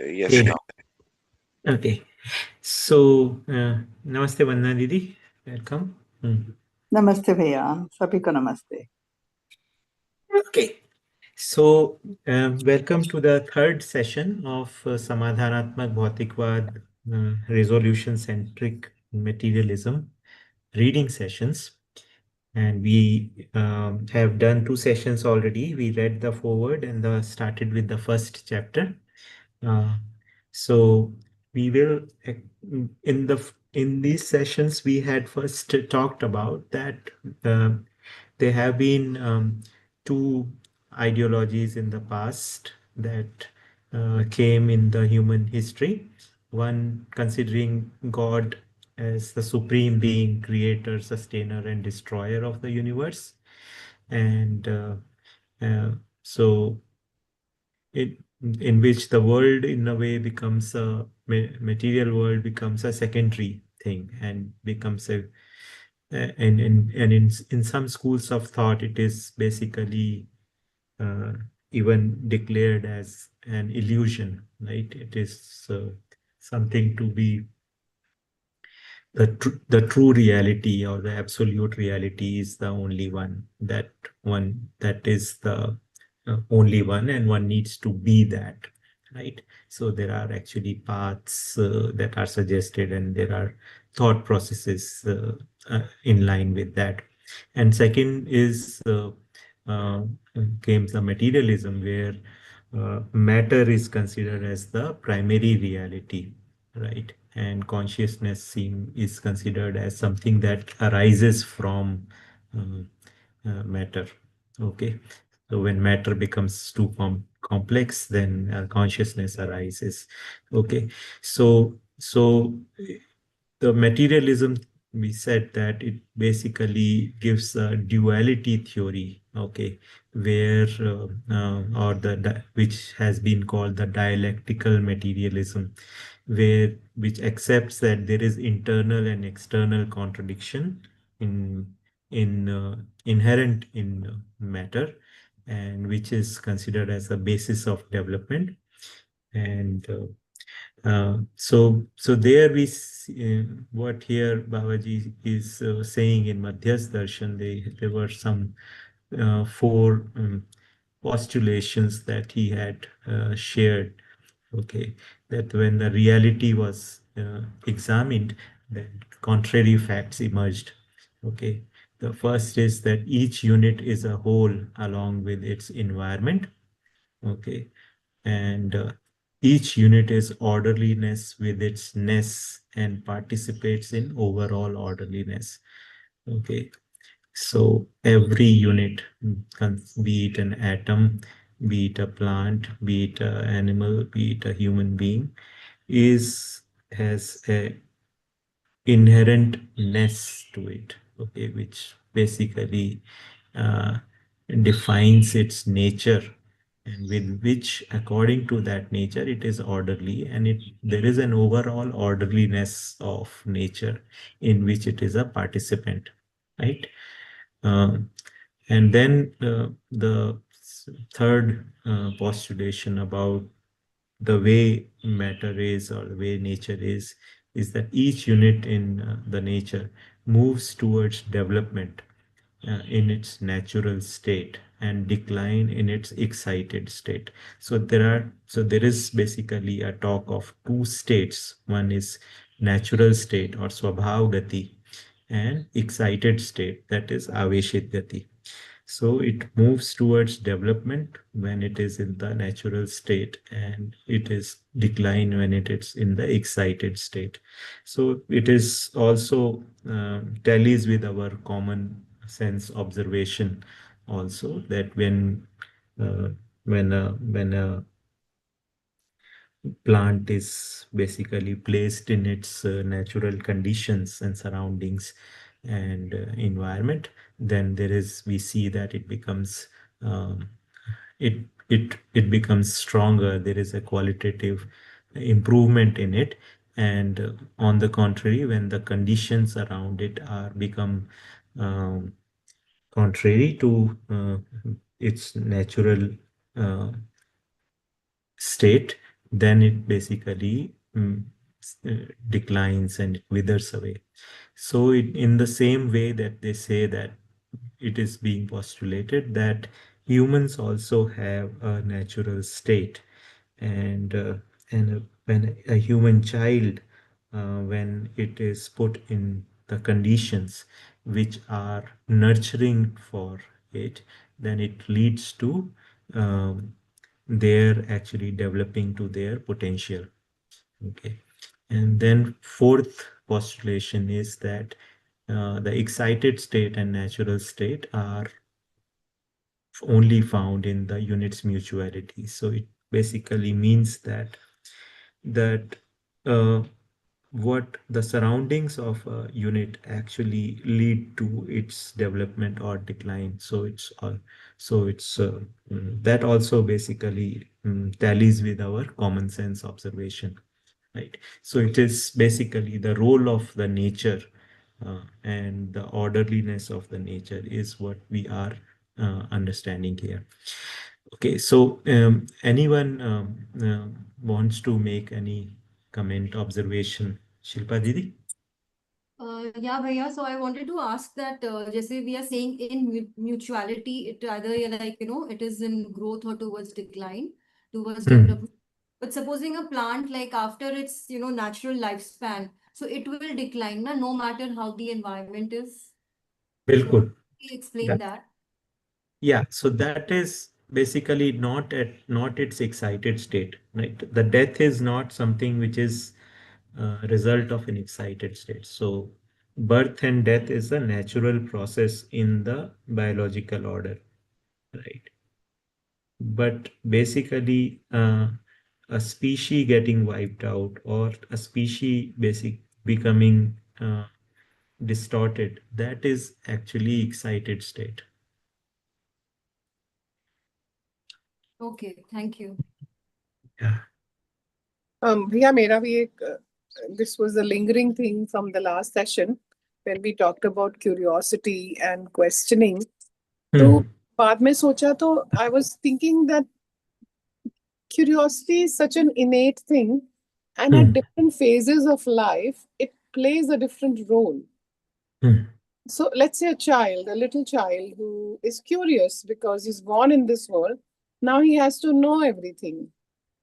Yes, Okay, now. okay. So, Namaste Vanna Didi. Welcome. नमस्ते भैया सभी को नमस्ते Okay. So, welcome to the third session of Samadhanatmak Bhautikvad Resolution Centric Materialism reading sessions. And we have done two sessions already. We read the foreword and started with the first chapter. Uh, so we will in these sessions we had first talked about that uh, there have been two ideologies in the past that came in the human history. One considering God as the supreme being, creator, sustainer, and destroyer of the universe, and uh, so it in which the world in a way becomes a material world becomes a secondary thing and becomes a and in some schools of thought it is basically uh, even declared as an illusion, right? It is something to be the true reality or the absolute reality is the only one that is the only one, and one needs to be that, right? So there are actually paths that are suggested, and there are thought processes in line with that. And second is uh, came the materialism, where matter is considered as the primary reality, right? And consciousness is considered as something that arises from matter. Okay. So when matter becomes too complex, then consciousness arises. Okay. So the materialism, we said that it basically gives a duality theory, okay, where or which has been called the dialectical materialism, where which accepts that there is internal and external contradiction in inherent in matter, and which is considered as the basis of development. And so there we see, what here Babaji is saying in Madhyas Darshan, there were some four postulations that he had shared. Okay, that when the reality was examined, then contrary facts emerged. Okay, the first is that each unit is a whole along with its environment. Okay, and each unit is orderliness with its ness and participates in overall orderliness. Okay, so every unit, be it an atom, be it a plant, be it an animal, be it a human being, is has a inherentness to it, okay, which basically uh, defines its nature, and with which, according to that nature, it is orderly, and there is an overall orderliness of nature in which it is a participant, right? Um, and then the third postulation about the way matter is or the way nature is that each unit in the nature moves towards development in its natural state and decline in its excited state. So there is basically a talk of two states. One is natural state or swabhav gati, and excited state, that is aveshit gati. So it moves towards development when it is in the natural state, and it is decline when it is in the excited state. So it is also tallies with our common sense observation also, that uh, when a plant is basically placed in its natural conditions and surroundings and environment, then we see that it becomes um, it it becomes stronger. There is a qualitative improvement in it. And on the contrary, when the conditions around it are become um, contrary to its natural uh, state, then it basically declines and it withers away. So in the same way that they say that it is being postulated that humans also have a natural state, and when a human child, when it is put in the conditions which are nurturing for it, then it leads to um, their actually developing to their potential. Okay. And then fourth postulation is that the excited state and natural state are only found in the unit's mutuality. So it basically means that uh, what the surroundings of a unit actually lead to its development or decline. So that also basically tallies with our common sense observation, right? So it is basically the role of the nature, and the orderliness of the nature is what we are understanding here. Okay, so anyone wants to make any comment, observation? Shilpa Didi? Yeah, Bhaiya. So I wanted to ask that, जैसे we are saying in mutuality, it either like it is in growth or towards decline, towards Hmm, development. But supposing a plant like after its natural lifespan, so it will decline, na, no matter how the environment is. So बिल्कुल. can you explain Yeah. that? Yeah, so that is basically not its excited state, right? The death is not something which is a result of an excited state. So birth and death is a natural process in the biological order, right? But basically, a species getting wiped out or a species becoming distorted, that is actually excited state. Okay, thank you. Yeah. Yeah, this was a lingering thing from the last session when we talked about curiosity and questioning. तो Hmm. बाद में सोचा तो I was thinking that curiosity is such an innate thing, and at Hmm. different phases of life, it plays a different role. Hmm. So let's say a little child who is curious because he's born in this world. Now he has to know everything.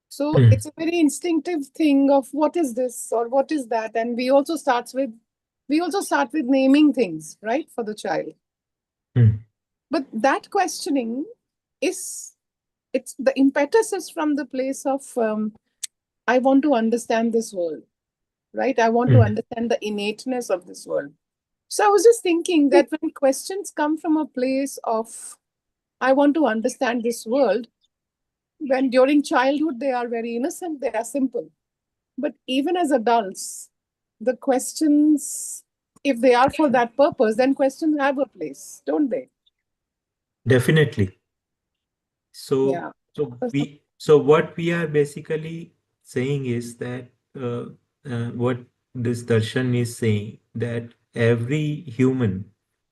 So Hmm. it's a very instinctive thing of what is this or what is that, and we also start with naming things, right, for the child. Hmm. But that questioning is it's the impetus is from the place of I want to understand this world, right? I want to Hmm. understand the innateness of this world. So I was just thinking that when questions come from a place of I want to understand this world, when during childhood they are very innocent, they are simple. But even as adults, the questions, if they are for that purpose, then questions have a place, don't they? Definitely. So, Yeah. so what we are basically saying is that what this darshan is saying, that every human,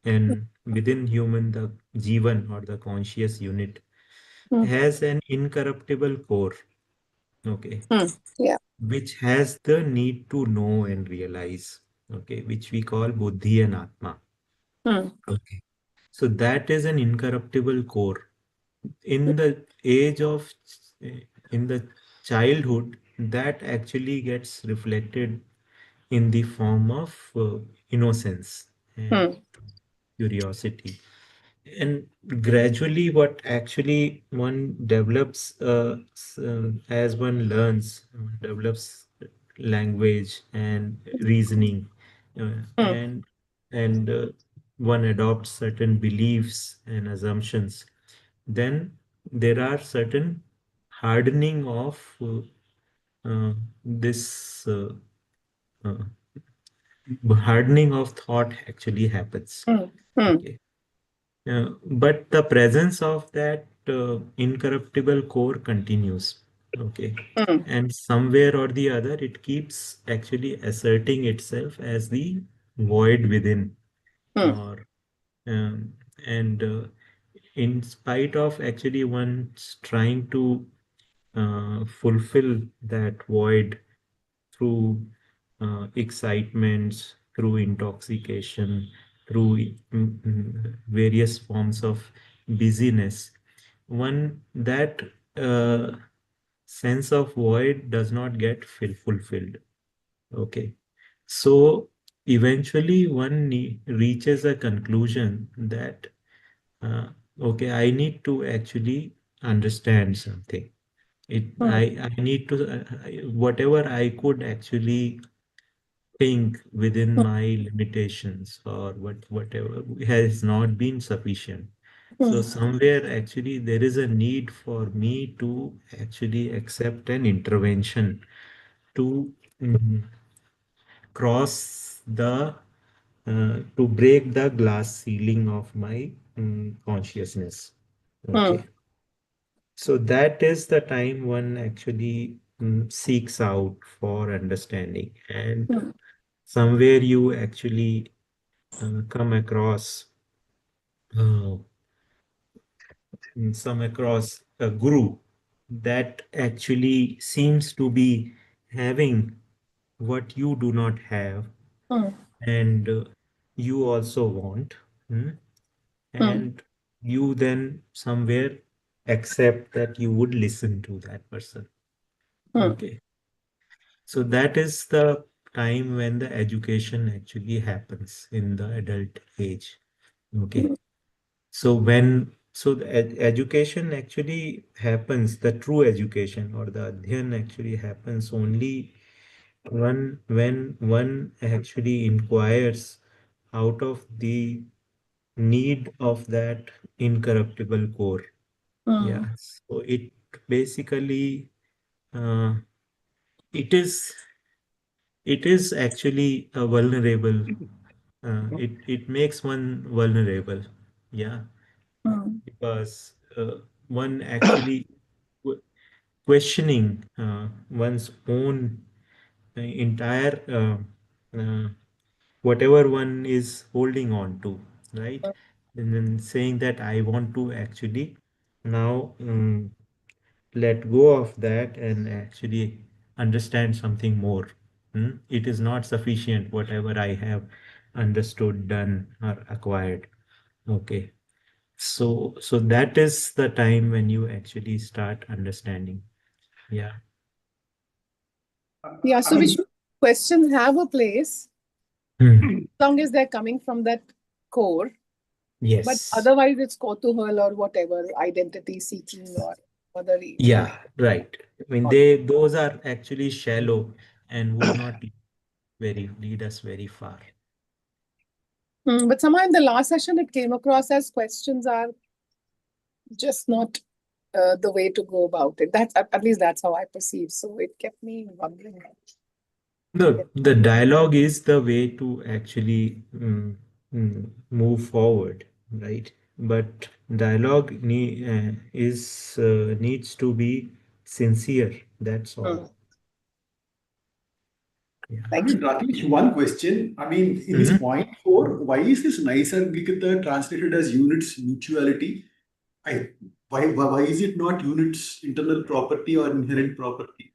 and within human the jivan or the conscious unit, Hmm. has an incorruptible core, okay, Hmm. Yeah. which has the need to know and realize, okay, which we call buddhi and atma. Hmm. Okay. So that is an incorruptible core. In the age of, in the childhood, that actually gets reflected in the form of innocence and Hmm. curiosity. And gradually, what actually one develops, as one learns, one develops language and reasoning, Hmm. and one adopts certain beliefs and assumptions, then there are certain hardening of this uh, hardening of thought actually happens. Hmm. Hmm. Okay. But the presence of that incorruptible core continues. Okay. Hmm. And somewhere or the other, it keeps actually asserting itself as the void within, Hmm. or um, and in spite of actually one's trying to fulfill that void through excitements, through intoxication, through various forms of busyness. One that sense of void does not get fulfilled. Okay. So eventually one reaches a conclusion that, okay, I need to actually understand something. I need to, whatever I could actually think within my limitations or whatever has not been sufficient. So somewhere actually there is a need for me to actually accept an intervention to mm, cross the to break the glass ceiling of my consciousness. Okay. So that is the time one actually seeks out for understanding, and somewhere you actually come across uh, a guru that actually seems to be having what you do not have, and you also want, and you then somewhere accept that you would listen to that person. Okay. So that is the time when the education actually happens in the adult age. Okay. So the education actually happens, the true education or the adhyan actually happens only when one actually inquires out of the need of that incorruptible core. Yeah. So it basically uh, it is actually a vulnerable. It makes one vulnerable. Yeah, because one actually questioning one's own entire whatever one is holding on to, right? And then saying that I want to actually now let go of that and actually understand something more. It is not sufficient, whatever I have understood, done, or acquired. Okay. So that is the time when you actually start understanding. Yeah. Yeah, so I which mean, questions have a place Hmm. as long as they're coming from that core, but Yes. otherwise it's Kotuhal or whatever, identity seeking or other. Yeah, right. I mean, those are actually shallow and would not lead us very far. But somehow in the last session, it came across as questions are just not the way to go about it. That's at least that's how I perceive. So it kept me wondering. No, the dialogue is the way to actually move forward, right? But dialogue needs to be sincere. That's all. Mm. Yeah. I Thank mean, you. Rakesh, one question. I mean, in this Mhm. point four, why is this Naisargikata translated as units mutuality? I, why is it not units internal property or inherent property?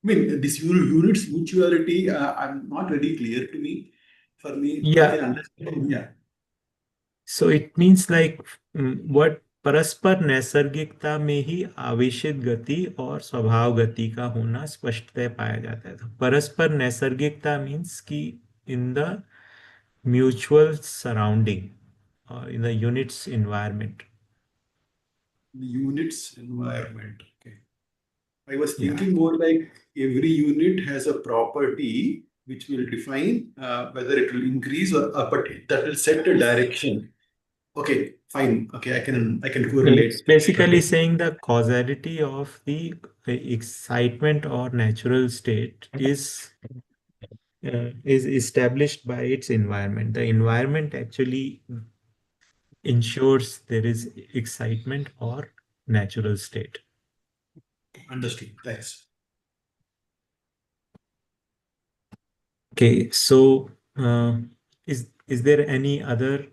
I mean, this units mutuality, I'm not very clear to me. For me, I can Yeah. understand. Yeah. So it means like what परस्पर नैसर्गिकता में ही आवेशित गति और स्वभाव गति का होना स्पष्टतः पाया जाता है। तो परस्पर नैसर्गिकता मीन्स कि in the mutual surrounding or in the units environment. The units environment. Okay. I was Yeah. thinking more like every unit has a property which will define whether it will increase or but that will set a direction. Okay, fine. Okay, I can It's correlate. basically saying the causality of the excitement or natural state is established by its environment. The environment actually ensures there is excitement or natural state. Understood. Thanks. Okay, so is there any other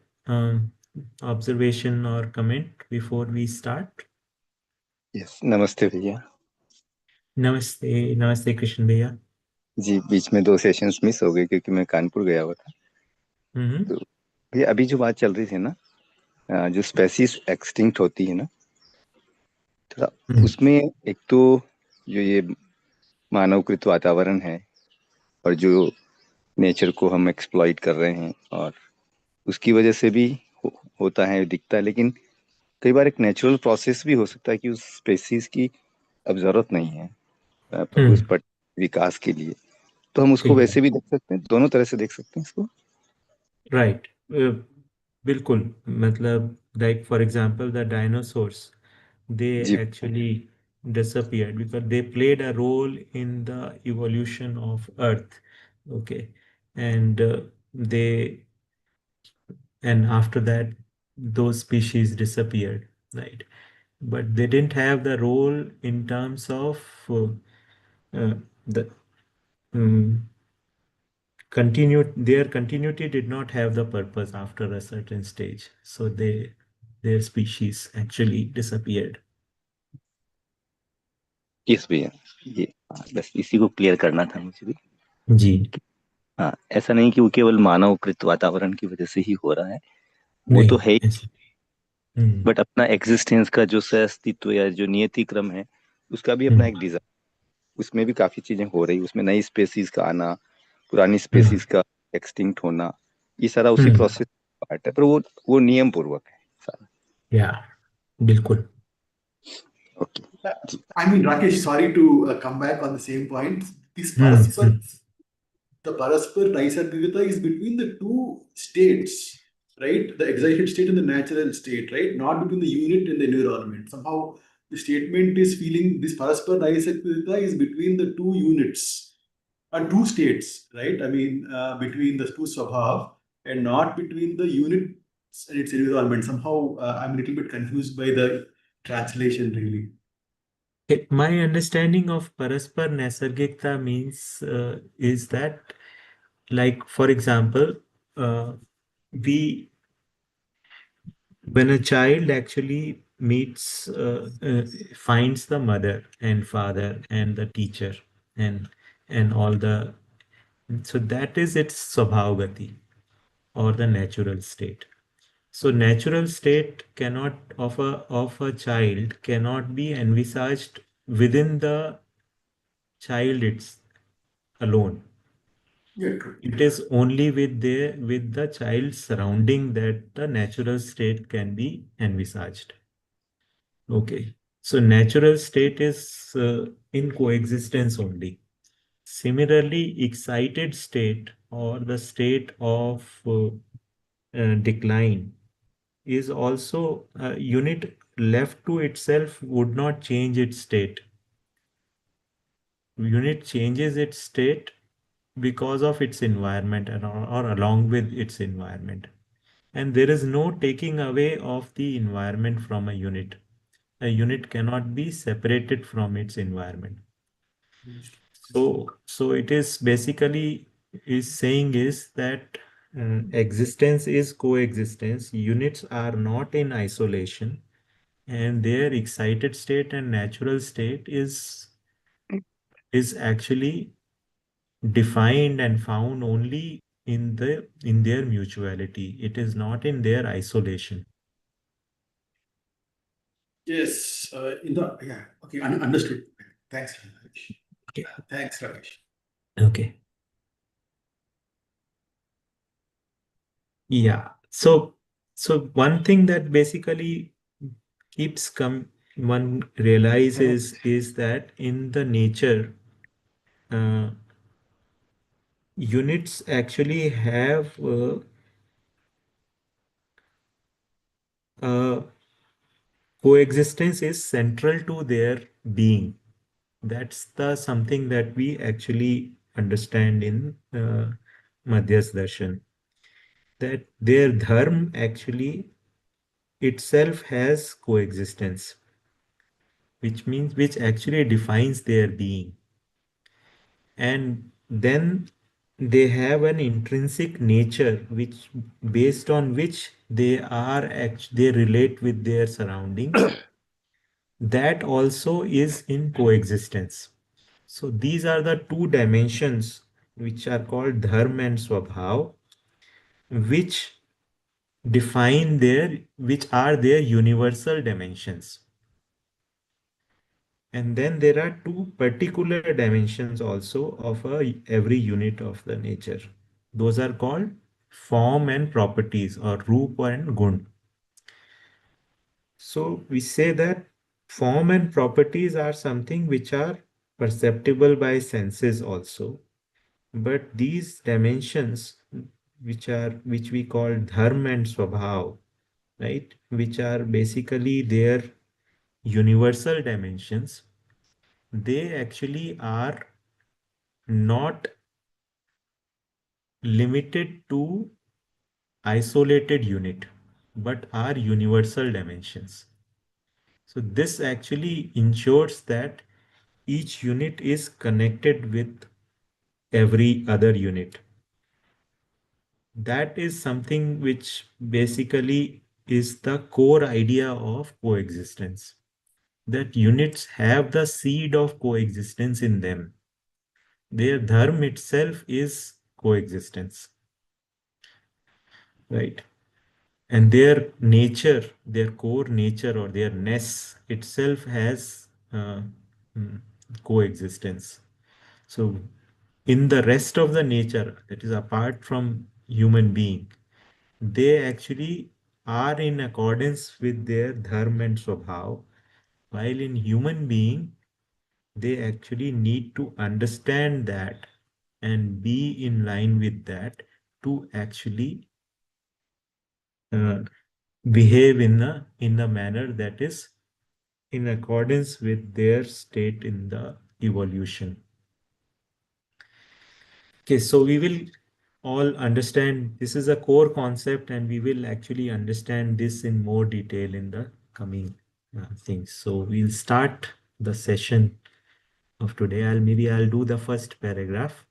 observation or comment before we start? Yes, नमस्ते भैया। नमस्ते नमस्ते कृष्ण भैया। जी, बीच में 2 sessions miss हो गए क्योंकि मैं कानपुर गया हुआ था। हम्म तो भैया अभी जो बात चल रही थी ना, जो स्पेसीज एक्सटिंक्ट होती है ना, थोड़ा हम्म उसमें एक तो जो ये मानवकृत वातावरण है और जो नेचर को हम एक्सप्लॉइट कर रहे हैं, और उसकी वजह से भी होता है, दिखता है। लेकिन कई बार एक नेचुरल प्रोसेस भी हो सकता है कि उस स्पेसीज की अब जरूरत नहीं है उस हम्म पर विकास के लिए। तो हम उसको वैसे भी एग्जैक्ट देख सकते हैं, दोनों तरह से देख सकते हैं इसको। राइट। बिल्कुल। मतलब like for example the dinosaurs, they जी actually disappeared because they played a role in the evolution of earth. Okay. And they and after that those species disappeared, right? But they didn't have the role in terms of the um, continued their continuity did not have the purpose after a certain stage, so their species actually disappeared. Yes भैया, ये बस इसी को clear करना था मुझे भी। जी। हाँ, ऐसा नहीं कि वो केवल मानवकृत वातावरण की वजह से ही हो रहा है, वो तो नहीं है ही। ऐसे। हम्म बट अपना एग्जिस्टेंस का जो सह अस्तित्व या जो नियति क्रम है, उसका भी अपना हम्म एक डिजाइन, उसमें भी काफी चीजें हो रही, उसमें नई स्पेसीज का आना, पुरानी हम्म स्पेसीज का एक्सटिंक्ट होना, ये सारा उसी हम्म प्रोसेस पार्ट है, पर वो नियम पूर्वक है सारा। या बिल्कुल। ओके Uh, जी। I mean, Rakesh, sorry to come back on the same point. This Paraspar, hmm the Paraspar Naisargikata is between the two states, right? The excited state and the natural state, right? Not between the unit and the environment. Somehow the statement is feeling this Paraspar Naisargikata is between the two units and two states, right? I mean, between the two Swabhav and not between the unit and its environment. Somehow I'm a little bit confused by the translation, really. My understanding of Paraspar Naisargikta means is that, like, for example, uh, we when a child actually finds the mother and father and the teacher and all the, so that is its Swabhavgati or the natural state. So natural state cannot of a child cannot be envisaged within the child it's alone. Yeah, true. It is only with the child surrounding that the natural state can be envisaged. Okay. So natural state is in coexistence only. Similarly, excited state or the state of decline is also a unit left to itself would not change its state. Unit changes its state because of its environment or along with its environment. And there is no taking away of the environment from a unit. A unit cannot be separated from its environment. So it is basically is saying is that existence is coexistence. Units are not in isolation, and their excited state and natural state is actually defined and found only in their mutuality. It is not in their isolation. Yes, yeah, okay, understood. Thanks, Rakesh. Okay. Thanks, Rakesh. Okay. Yeah. So one thing that basically keeps come one realizes is that in the nature, uh, units actually have uh, coexistence is central to their being. That's the something that we actually understand in Madhyas Darshan, that their dharma actually itself has coexistence, which actually defines their being. And then they have an intrinsic nature which based on which they relate with their surroundings, that also is in coexistence. So these are the two dimensions which are called dharma and swabhav, which which are their universal dimensions. And then there are two particular dimensions also of every unit of the nature. Those are called form and properties, or rupa and gun. So we say that form and properties are something which are perceptible by senses also. But these dimensions, which we call dharma and swabhav, right, which are basically their universal dimensions, they actually are not limited to isolated unit, but are universal dimensions. So this actually ensures that each unit is connected with every other unit. That is something which basically is the core idea of coexistence. That units have the seed of coexistence in them. Their dharma itself is coexistence, right? And their nature, their core nature or their ness itself has mm, coexistence. So in the rest of the nature that is apart from human being, they actually are in accordance with their dharma and swabhav, while in human being, they actually need to understand that and be in line with that to actually uh, behave in a manner that is in accordance with their state in the evolution. Okay, so we will all understand this is a core concept, and we will actually understand this in more detail in the coming things. So we'll start the session of today. I'll do the first paragraph.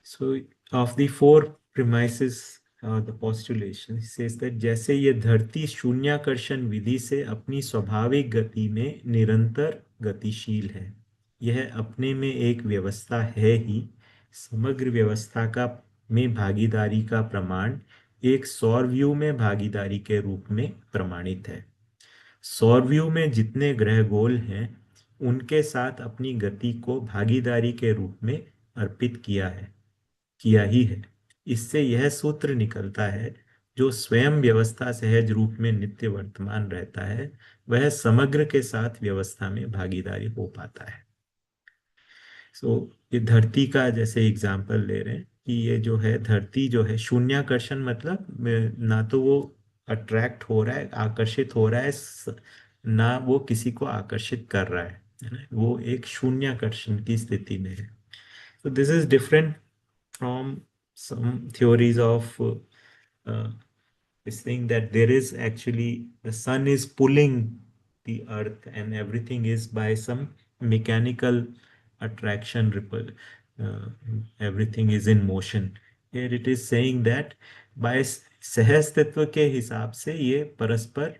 So of the four premises, the postulation, he says that जैसे ये धरती शून्याकर्षण विधि से अपनी स्वाभाविक गति में निरंतर गतिशील है, यह अपने में एक व्यवस्था है ही, समग्र व्यवस्था का में भागीदारी का प्रमाण एक सौर व्यू में भागीदारी के रूप में प्रमाणित है। सौर व्यू में जितने ग्रह गोल हैं, उनके साथ अपनी गति को भागीदारी के रूप में अर्पित किया ही है। इससे यह सूत्र निकलता है, जो स्वयं व्यवस्था सहज रूप में नित्य वर्तमान रहता है, वह समग्र के साथ व्यवस्था में भागीदारी हो पाता है। ये धरती का जैसे एग्जाम्पल ले रहे हैं कि ये जो है धरती जो है शून्याकर्षण, मतलब ना तो वो अट्रैक्ट हो रहा है, आकर्षित हो रहा है, ना वो किसी को आकर्षित कर रहा है ना? वो एक शून्याकर्षण की स्थिति में है। So this is different from some theories of this thing that there is actually the sun is pulling the earth and everything is by some mechanical attraction ripple. Everything is in motion. Here it is saying that by सहज तत्व के हिसाब से ये परस्पर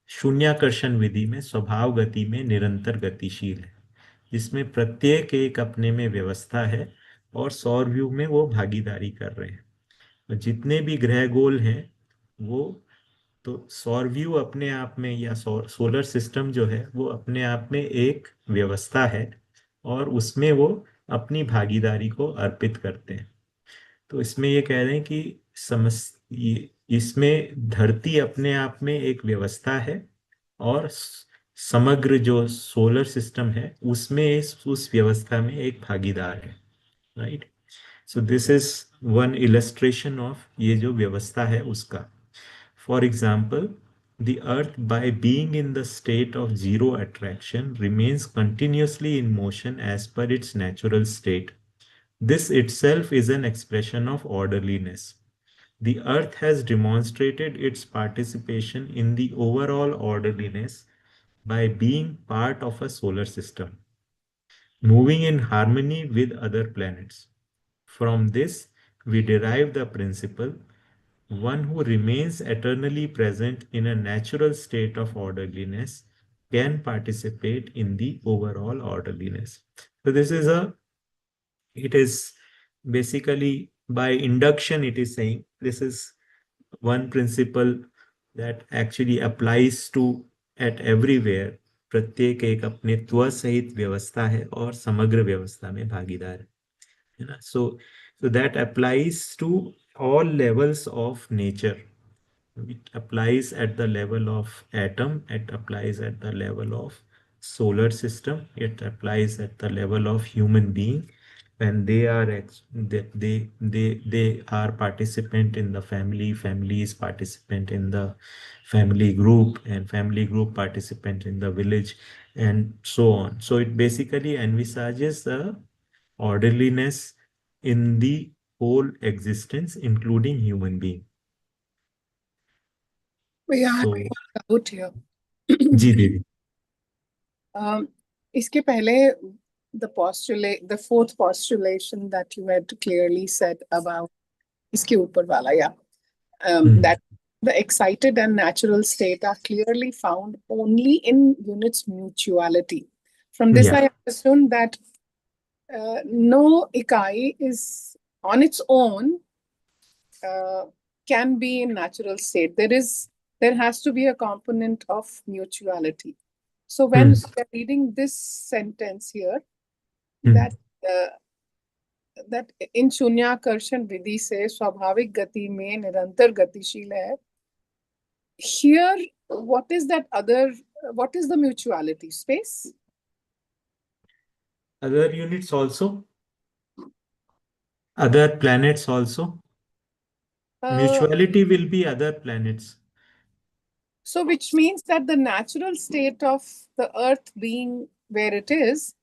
शून्याकर्षण विधि में स्वभाव गति में निरंतर गतिशील है, जिसमें प्रत्येक एक अपने में व्यवस्था है और सौर व्यू में वो भागीदारी कर रहे हैं। और जितने भी ग्रह गोल हैं वो तो सौर व्यू अपने आप में या सोलर सिस्टम जो है वो अपने आप में एक व्यवस्था है और उसमें वो अपनी भागीदारी को अर्पित करते हैं। तो इसमें ये कह रहे हैं कि इसमें धरती अपने आप में एक व्यवस्था है और समग्र जो सोलर सिस्टम है उसमें उस व्यवस्था में एक भागीदार है, right. So this is one illustration of ये जो व्यवस्था है उसका। For example, the earth, by being in the state of zero attraction, remains continuously in motion as per its natural state. This itself is an expression of orderliness. The earth has demonstrated its participation in the overall orderliness by being part of a solar system, moving in harmony with other planets. From this, we derive the principle one who remains eternally present in a natural state of orderliness can participate in the overall orderliness. So it is basically by induction, it is saying this is one principle that actually applies to at everywhere. प्रत्येक एक अपनेत्व सहित व्यवस्था है और समग्र व्यवस्था में भागीदार है ना. So that applies to all levels of nature. It applies at the level of atom, it applies at the level of solar system, it applies at the level of human being. When they are participant in the family, family is participant in the family group, and family group participant in the village, and so on. So it basically envisages the orderliness in the whole existence, including human being. Yeah, So, out here. जी दीदी. इसके पहले the fourth postulation that you had clearly said about इसके ऊपर वाला, yeah, that the excited and natural state are clearly found only in units mutuality. From this, Yeah. I assume that no ikai is on its own can be in natural state. There has to be a component of mutuality. So when we're reading this sentence here, that in शून्याकर्षण विधि से स्वाभाविक गति में निरंतर गतिशील है. Here, what is the mutuality? Space? Other units also? Other planets also? Mutuality will be other planets. So which means that the natural state of the Earth being where it is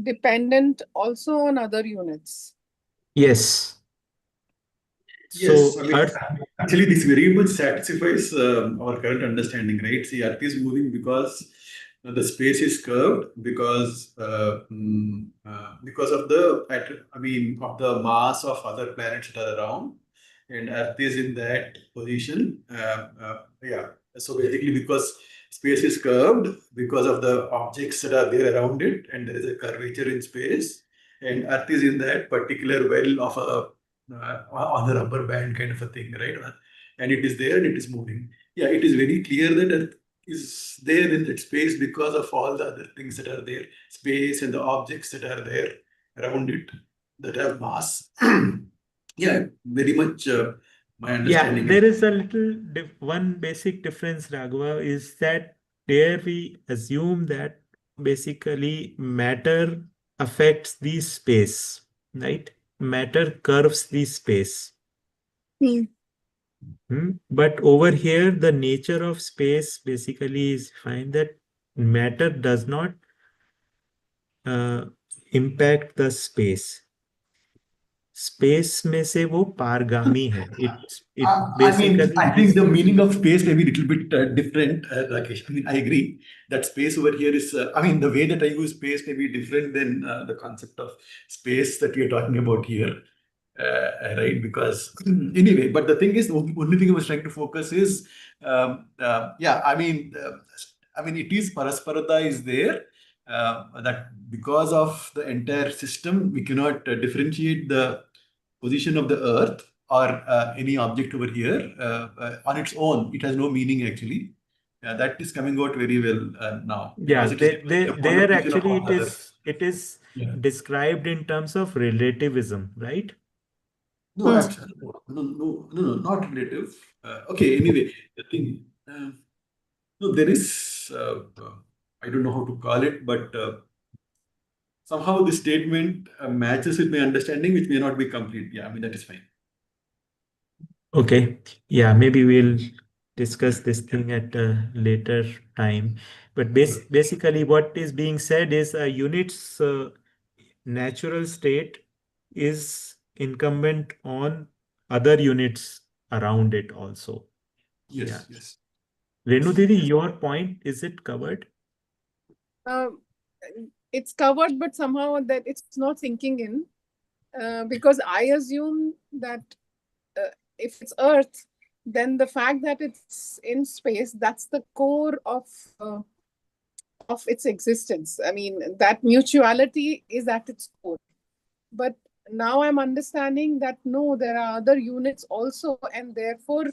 dependent also on other units. Yes. Yes, So I mean, Earth, actually, this very much satisfies our current understanding, right? See, Earth is moving because the space is curved because of of the mass of other planets that are around, and Earth is in that position. So basically, because space is curved because of the objects that are there around it, and there is a curvature in space, and Earth is in that particular well of a on the rubber band kind of a thing, right? And it is there and it is moving. Yeah, it is very clear that Earth is there in that space because of all the other things that are there, space and the objects that are there around it that have mass. Yeah, very much my understanding. there is a little one basic difference, Raghava, is that there we assume that basically matter affects the space, right? Matter curves the space. But over here, the nature of space basically is find that matter does not impact the space. Space में से वो पारगामी है. It basically I think the meaning of space may be a little bit different, Rakesh. I mean, I agree that space over here is, the way that I use space may be different than the concept of space that we are talking about here, right? Because anyway, but the thing is, the only thing I was trying to focus is, it is parasparata is there, that because of the entire system, we cannot differentiate the position of the Earth or any object over here on its own. It has no meaning actually. That is coming out very well now. Yeah, there actually it is Yeah. described in terms of relativism, right? No, actually, no, not relative. Okay, anyway, the thing, no, there is, I don't know how to call it, but somehow the statement matches with my understanding, which may not be complete. Yeah, I mean, that is fine. Okay. Yeah, maybe we'll discuss this thing at a later time. But basically what is being said is a unit's natural state is incumbent on other units around it also. Yes, yes. Renu Didi, your point, is it covered? It's covered, but somehow that it's not sinking in because I assume that if it's Earth, then the fact that it's in space, that's the core of its existence. I mean, that mutuality is at its core. But now I'm understanding that no, there are other units also, and therefore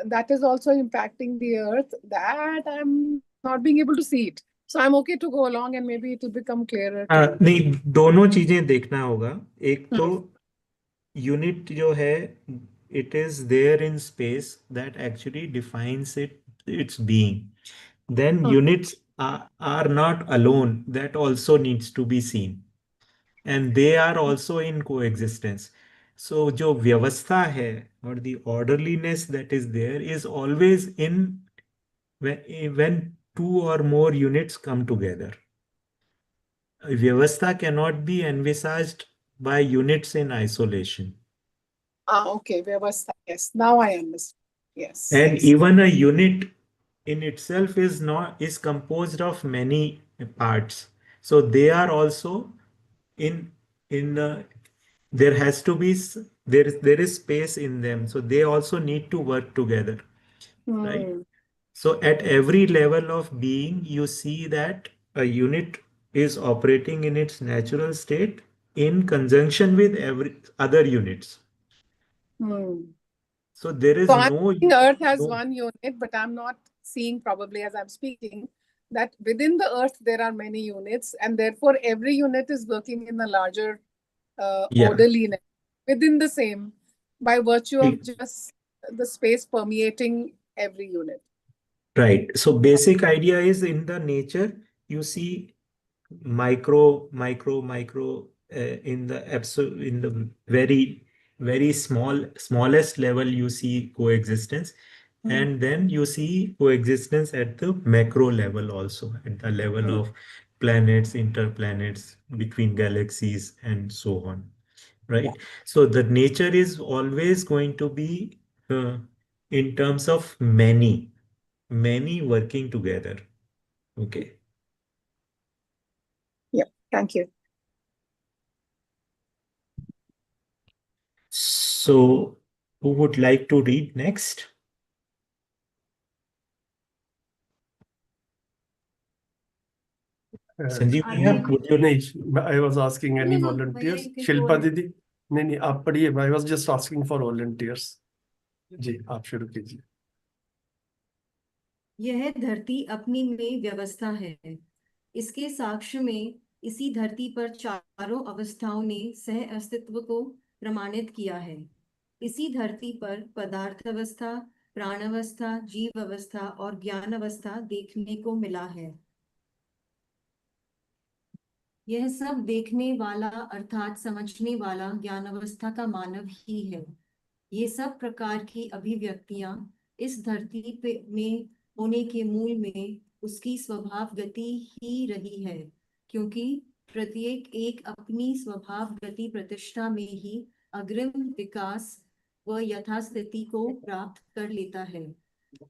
that is also impacting the Earth, that I'm not being able to see it. So I'm okay to go along, and maybe it will become clearer to me. नहीं, दोनों चीजें देखना होगा. एक तो Hmm. Unit जो है, it is there in space that actually defines its being. Then Hmm. units are not alone, that also needs to be seen, and they are also in coexistence. So जो व्यवस्था है or the orderliness that is there is always in when two or more units come together. Vyavastha cannot be envisaged by units in isolation. Okay, Vyavastha. Yes, now I understand. Yes, And yes. even a unit in itself is composed of many parts. So they are also in there has to be there is space in them. So they also need to work together, right? Hmm. So at every level of being, you see that a unit is operating in its natural state in conjunction with every other units. Hmm. So there So is I'm seeing Earth has no one unit, but I'm not seeing, probably as I'm speaking, that within the Earth there are many units, and therefore every unit is working in a larger yeah. orderliness within the same, by virtue of just the space permeating every unit. Right. So basic idea is in the nature, you see micro in the very smallest level you see coexistence, and then you see coexistence at the macro level also, at the level of planets, interplanets, between galaxies, and so on, right? So the nature is always going to be in terms of many working together. Okay. Yeah, thank you. So, who would like to read next? Sanjeev, would you? नहीं, I was asking any No, Bhaiya, volunteers. you can go Shilpa ahead. दीदी, नहीं आप पढ़िए. I was just asking for volunteers. जी आप शुरू कीजिए. यह धरती अपनी में व्यवस्था है। इसके साक्ष्य में इसी धरती पर चारों अवस्थाओं ने सह अस्तित्व को प्रमाणित किया है। इसी धरती पर पदार्थ अवस्था, प्राण अवस्था, जीव अवस्था और ज्ञान अवस्था देखने को मिला है। यह सब देखने वाला अर्थात समझने वाला ज्ञान अवस्था का मानव ही है। ये सब प्रकार की अभिव्यक्तियां इस धरती पे में होने के मूल में उसकी स्वभाव गति ही रही है, क्योंकि प्रत्येक एक अपनी स्वभाव गति प्रतिष्ठा में ही अग्रिम विकास व यथास्थिति को प्राप्त कर लेता है,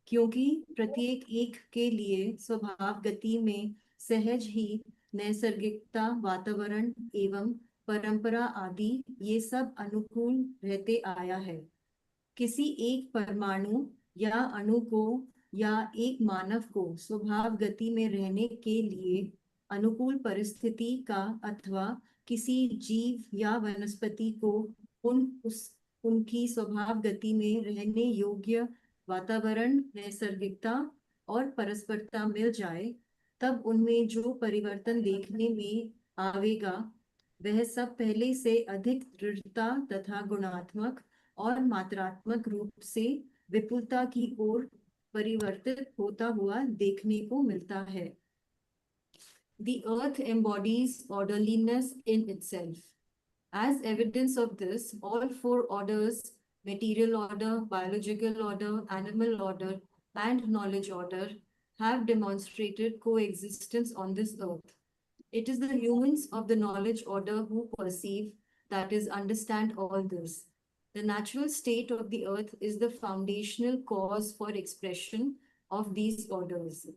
क्योंकि प्रत्येक एक के लिए स्वभाव गति में सहज ही नैसर्गिकता, वातावरण एवं परंपरा आदि ये सब अनुकूल रहते आया है। किसी एक परमाणु या अणु को या एक मानव को स्वभाव गति में रहने के लिए अनुकूल परिस्थिति का अथवा किसी जीव या वनस्पति को उनकी स्वभाव गति में रहने योग्य वातावरण, नैसर्गिकता और परस्परता मिल जाए, तब उनमें जो परिवर्तन देखने में आवेगा वह सब पहले से अधिक दृढ़ता तथा गुणात्मक और मात्रात्मक रूप से विपुलता की ओर परिवर्तित होता हुआ देखने को मिलता है। The earth embodies orderliness in itself. As evidence of this, all four orders, material order, biological order, animal order, and knowledge order, have demonstrated coexistence on this earth. It is the humans of the knowledge order who perceive, that is, understand all this. The natural state of the earth is the foundational cause for expression of these orders.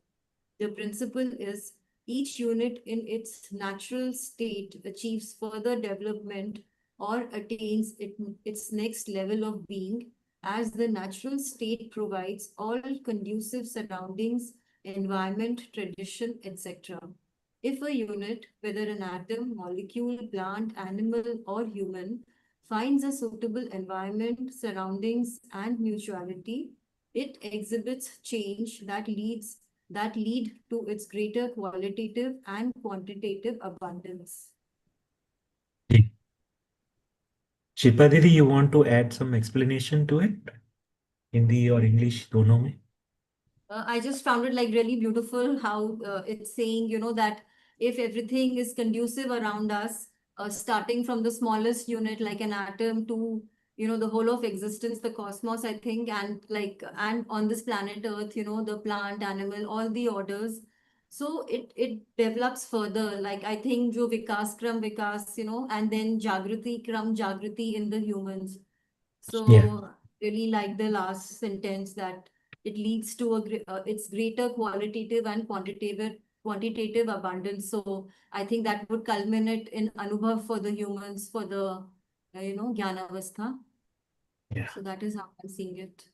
The principle is each unit in its natural state achieves further development or attains its next level of being, as the natural state provides all conducive surroundings, environment, tradition, etc. If a unit, whether an atom, molecule, plant, animal, or human, finds a suitable environment, surroundings, and mutuality, it exhibits change that lead to its greater qualitative and quantitative abundance. Shilpa दीदी, you want to add some explanation to it? Hindi or English, दोनों में? I just found it like really beautiful how it's saying, that if everything is conducive around us, starting from the smallest unit like an atom to, the whole of existence, the cosmos, I think, and on this planet Earth, the plant, animal, all the orders. So it develops further. Like I think jo Vikas Kram Vikas, and then Jagrati Kram Jagrati in the humans. Yeah. So really like the last sentence that it leads to its greater qualitative and quantitative abundance. So I think that would culminate in anubhav for the humans for the jnanavastha. Yeah. So that is how I'm seeing it.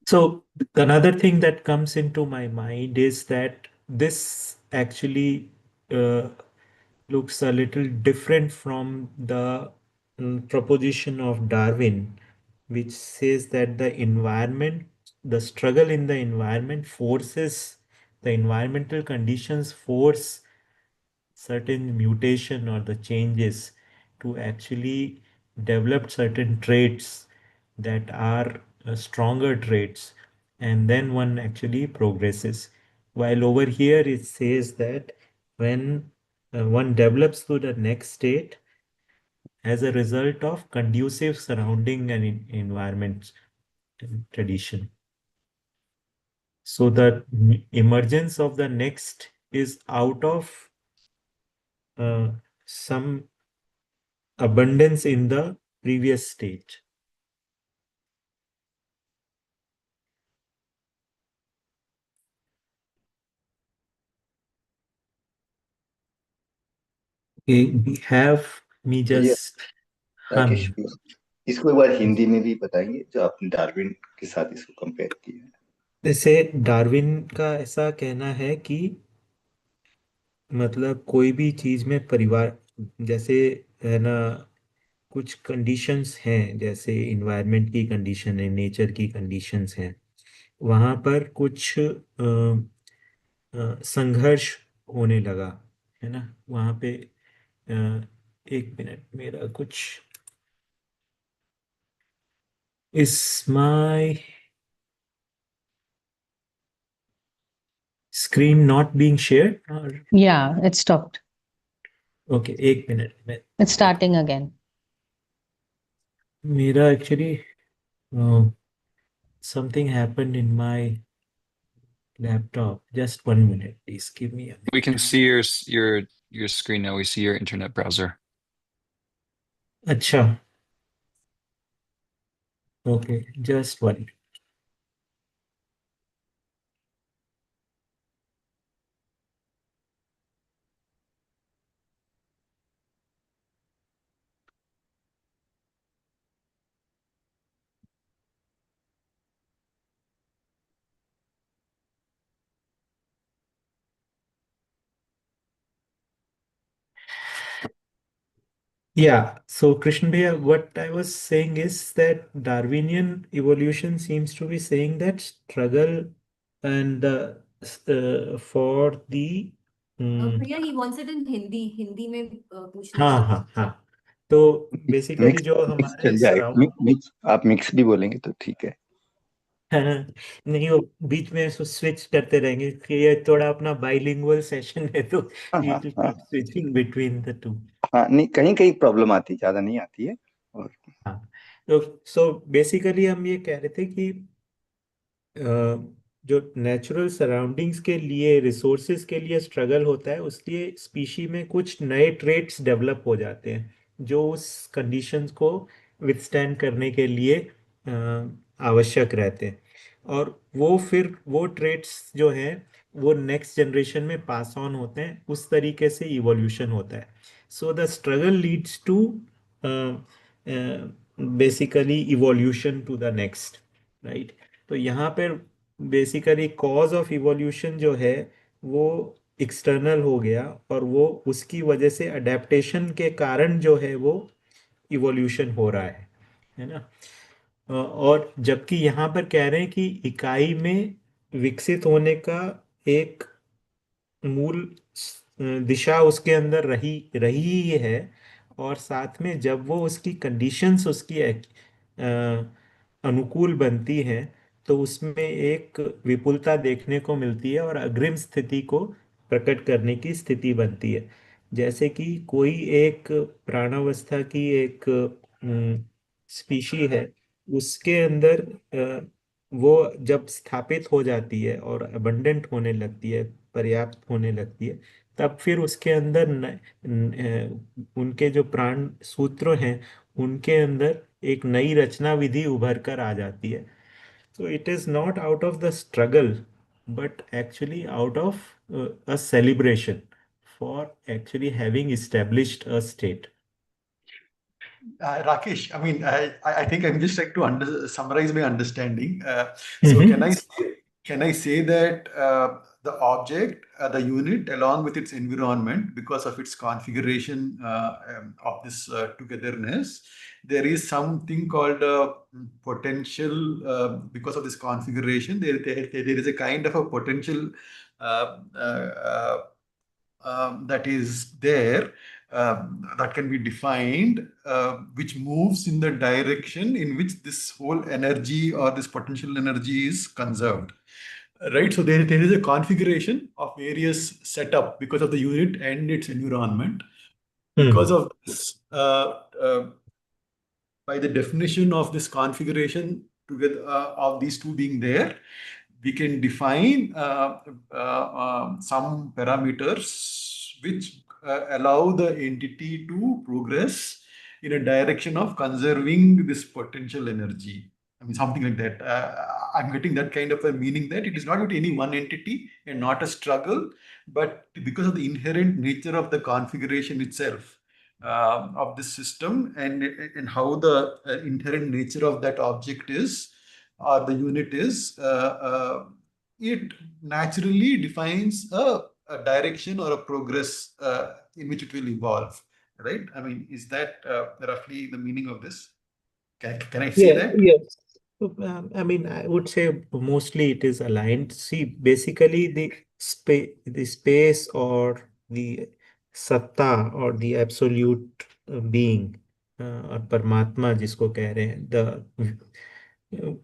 So another thing that comes into my mind is that this actually uh, looks a little different from the proposition of Darwin, which says that the struggle in the environment forces, the environmental conditions force certain mutation or the changes to actually develop certain traits that are stronger traits, and then one actually progresses. While over here it says that when one develops to the next state as a result of conducive surrounding and environment tradition. So the emergence of the next is out of some abundance in the previous state. Okay, we have me तो ये just Rakesh, hum. इसको एक बार हिंदी में भी बताएंगे जो आपने Darwin के साथ इसको कंपेयर किया है। जैसे डार्विन का ऐसा कहना है कि मतलब कोई भी चीज में परिवार, जैसे है ना, कुछ कंडीशंस हैं, जैसे इन्वायरमेंट की कंडीशन है, नेचर की कंडीशंस हैं, वहां पर कुछ संघर्ष होने लगा, है ना, वहां पे एक मिनट, मेरा कुछ is my screen not being shared और Yeah, it stopped. ओके, एक मिनट में It's starting again. मेरा actually something happened in my laptop. Just 1 minute, please give me a We minute. can see your screen now. We see your internet browser. अच्छा, okay, just one. Yeah, so Krishna Bhaiya, what I was saying is that Darwinian evolution seems to be saying that struggle and for the Priya, he wants it in Hindi. Hindi में पूछना हाँ चाहिए. हाँ हाँ, तो basically mix जो mix हमारे चल सराउंड जाएगा, मिक्स आप मिक्स भी बोलेंगे तो ठीक है। नहीं, वो बीच में स्विच करते रहेंगे कि ये थोड़ा अपना बाइलिंगुअल सेशन है, तो हाँ वी हाँ विल हाँ keep switching between the two. हाँ, नहीं कहीं कहीं प्रॉब्लम आती है, ज्यादा नहीं आती है। और हाँ, तो सो बेसिकली हम ये कह रहे थे कि जो नेचुरल सराउंडिंग्स के लिए, रिसोर्सेज के लिए स्ट्रगल होता है, उसलिए स्पीशी में कुछ नए ट्रेट्स डेवलप हो जाते हैं जो उस कंडीशंस को विथस्टैंड करने के लिए आवश्यक रहते हैं, और वो फिर वो ट्रेट्स जो हैं वो नेक्स्ट जनरेशन में पास ऑन होते हैं, उस तरीके से इवोल्यूशन होता है. So the struggle leads to basically evolution to the next, right. तो यहाँ पर बेसिकली कॉज ऑफ इवोल्यूशन जो है वो एक्सटर्नल हो गया, और वो उसकी वजह से अडेप्टेशन के कारण जो है वो इवोल्यूशन हो रहा है ना। और जबकि यहाँ पर कह रहे हैं कि इकाई में विकसित होने का एक मूल दिशा उसके अंदर रही रही ही है, और साथ में जब वो उसकी कंडीशंस उसकी अनुकूल बनती हैं तो उसमें एक विपुलता देखने को मिलती है और अग्रिम स्थिति को प्रकट करने की स्थिति बनती है। जैसे कि कोई एक प्राणावस्था की एक स्पीशी है, उसके अंदर वो जब स्थापित हो जाती है और अबंडेंट होने लगती है, पर्याप्त होने लगती है, तब फिर उसके अंदर उनके जो प्राण सूत्र हैं उनके अंदर एक नई रचना विधि उभर कर आ जाती है। So it is not out of the struggle, but actually out of a celebration for actually having established a state. Rakesh, I mean, I think I'm just trying to summarize my understanding. So can I say that the object, the unit, along with its environment, because of its configuration of this togetherness, there is something called potential. Because of this configuration, there is a kind of a potential uh, uh, uh, that is there, that can be defined, which moves in the direction in which this whole energy or this potential energy is conserved. Right, so there is a configuration of various setup because of the unit and its environment. Because of this, by the definition of this configuration together of these two being there, we can define some parameters which allow the entity to progress in a direction of conserving this potential energy. I mean, something like that. I'm getting that kind of a meaning that it is not with any one entity and not a struggle, but because of the inherent nature of the configuration itself of this system, and how the inherent nature of that object is, or the unit is, it naturally defines a direction or a progress in which it will evolve, right? I mean, is that roughly the meaning of this? Can I say that? Yes. So, I mean, I would say mostly it is aligned. See, basically the space or the satta or the absolute being, or Paramatma जिसको कह रहे हैं,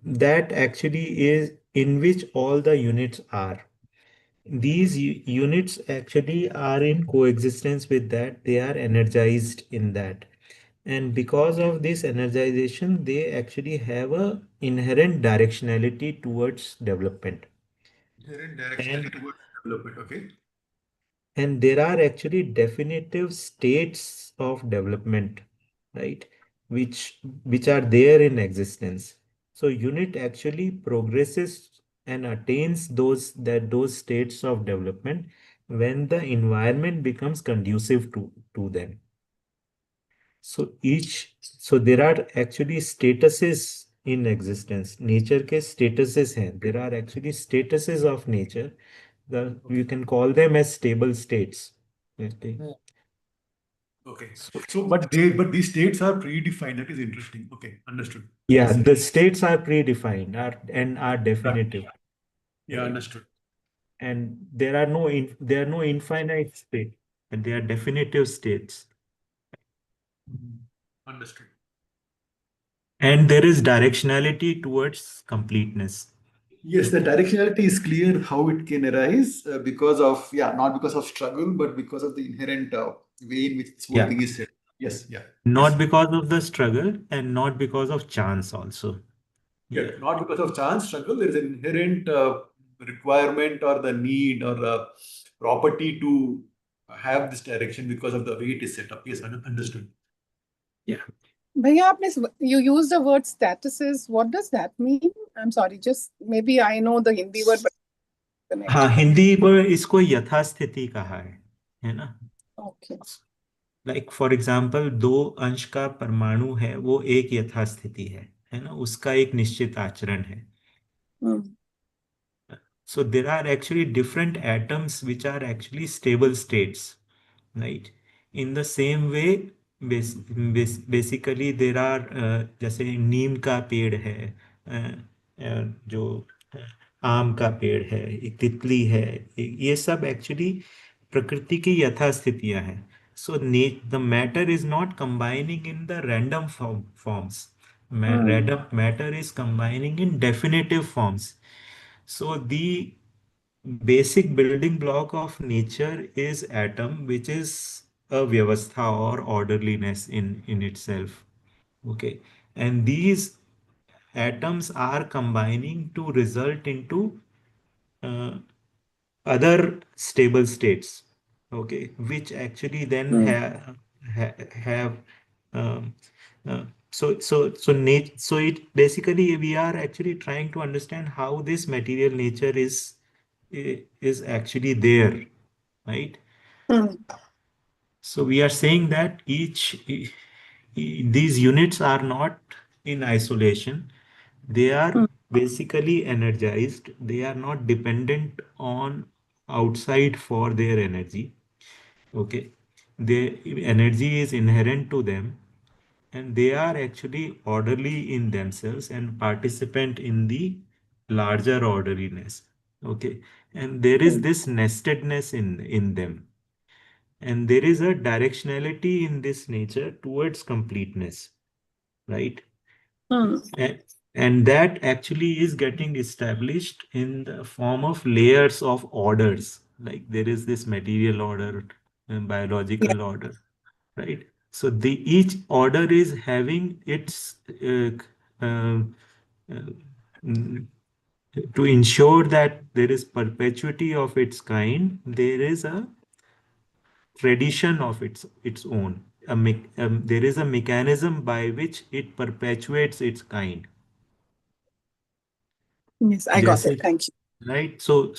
that actually is in which all the units are. These units actually are in coexistence with that. They are energized in that. And because of this energization, they actually have a inherent directionality towards development. Inherent directionality towards development, okay? And there are actually definitive states of development, right? Which are there in existence. So unit actually progresses and attains those states of development when the environment becomes conducive to them. So there are actually statuses in existence. Nature के statuses हैं. There are actually statuses of nature. You can call them as stable states. Okay. Okay. So, but these states are predefined. That is interesting. Okay, understood. Yeah, the states are predefined and are definitive. Yeah, Right? understood. And there are no infinite states, and they are definitive states. Understood. And there is directionality towards completeness. Yes, the directionality is clear how it can arise because of, not because of struggle, but because of the inherent way in which this whole thing is set. Yes, yeah. Not because of the struggle and not because of chance also. Yeah, not because of chance, struggle. There is an inherent requirement or the need or property to have this direction because of the way it is set up. Yes, understood. Yeah. Bhaiya, you use the word statuses. What does that mean? I'm sorry, just maybe I know the Hindi word, but हाँ, हिंदी में इसको यथास्थिति कहा है ना? Okay. Like for example 2 अंश का परमाणु है, वो एक यथास्थिति है ना, उसका एक निश्चित आचरण है. Hmm. So there are actually different atoms which are actually stable states, right? In the same way, basically there are जैसे नीम का पेड़ है, जो आम का पेड़ है, एक तितली है, ये सब एक्चुअली प्रकृति की यथास्थितियां हैं. So the matter is not combining in the random forms. Random matter is combining in definitive forms. So the basic building block of nature is atom, which is a vyavastha or orderliness in itself. Okay. And these atoms are combining to result into uh, other stable states. Okay. Which actually then have um, so it basically we are actually trying to understand how this material nature is actually there, right? Hmm. So we are saying that these units are not in isolation. They are basically energized. They are not dependent on outside for their energy. Okay. Their energy is inherent to them, and they are actually orderly in themselves and participant in the larger orderliness. Okay. And there is this nestedness in them, and there is a directionality in this nature towards completeness, right? Hmm. And that actually is getting established in the form of layers of orders. Like there is this material order and Yeah. biological order, right? So the each order is having its mm, to ensure that there is perpetuity of its kind. There is a tradition of its own. There is a mechanism by which it perpetuates its kind. Yes, I got it. जैसे, Thank you. right? So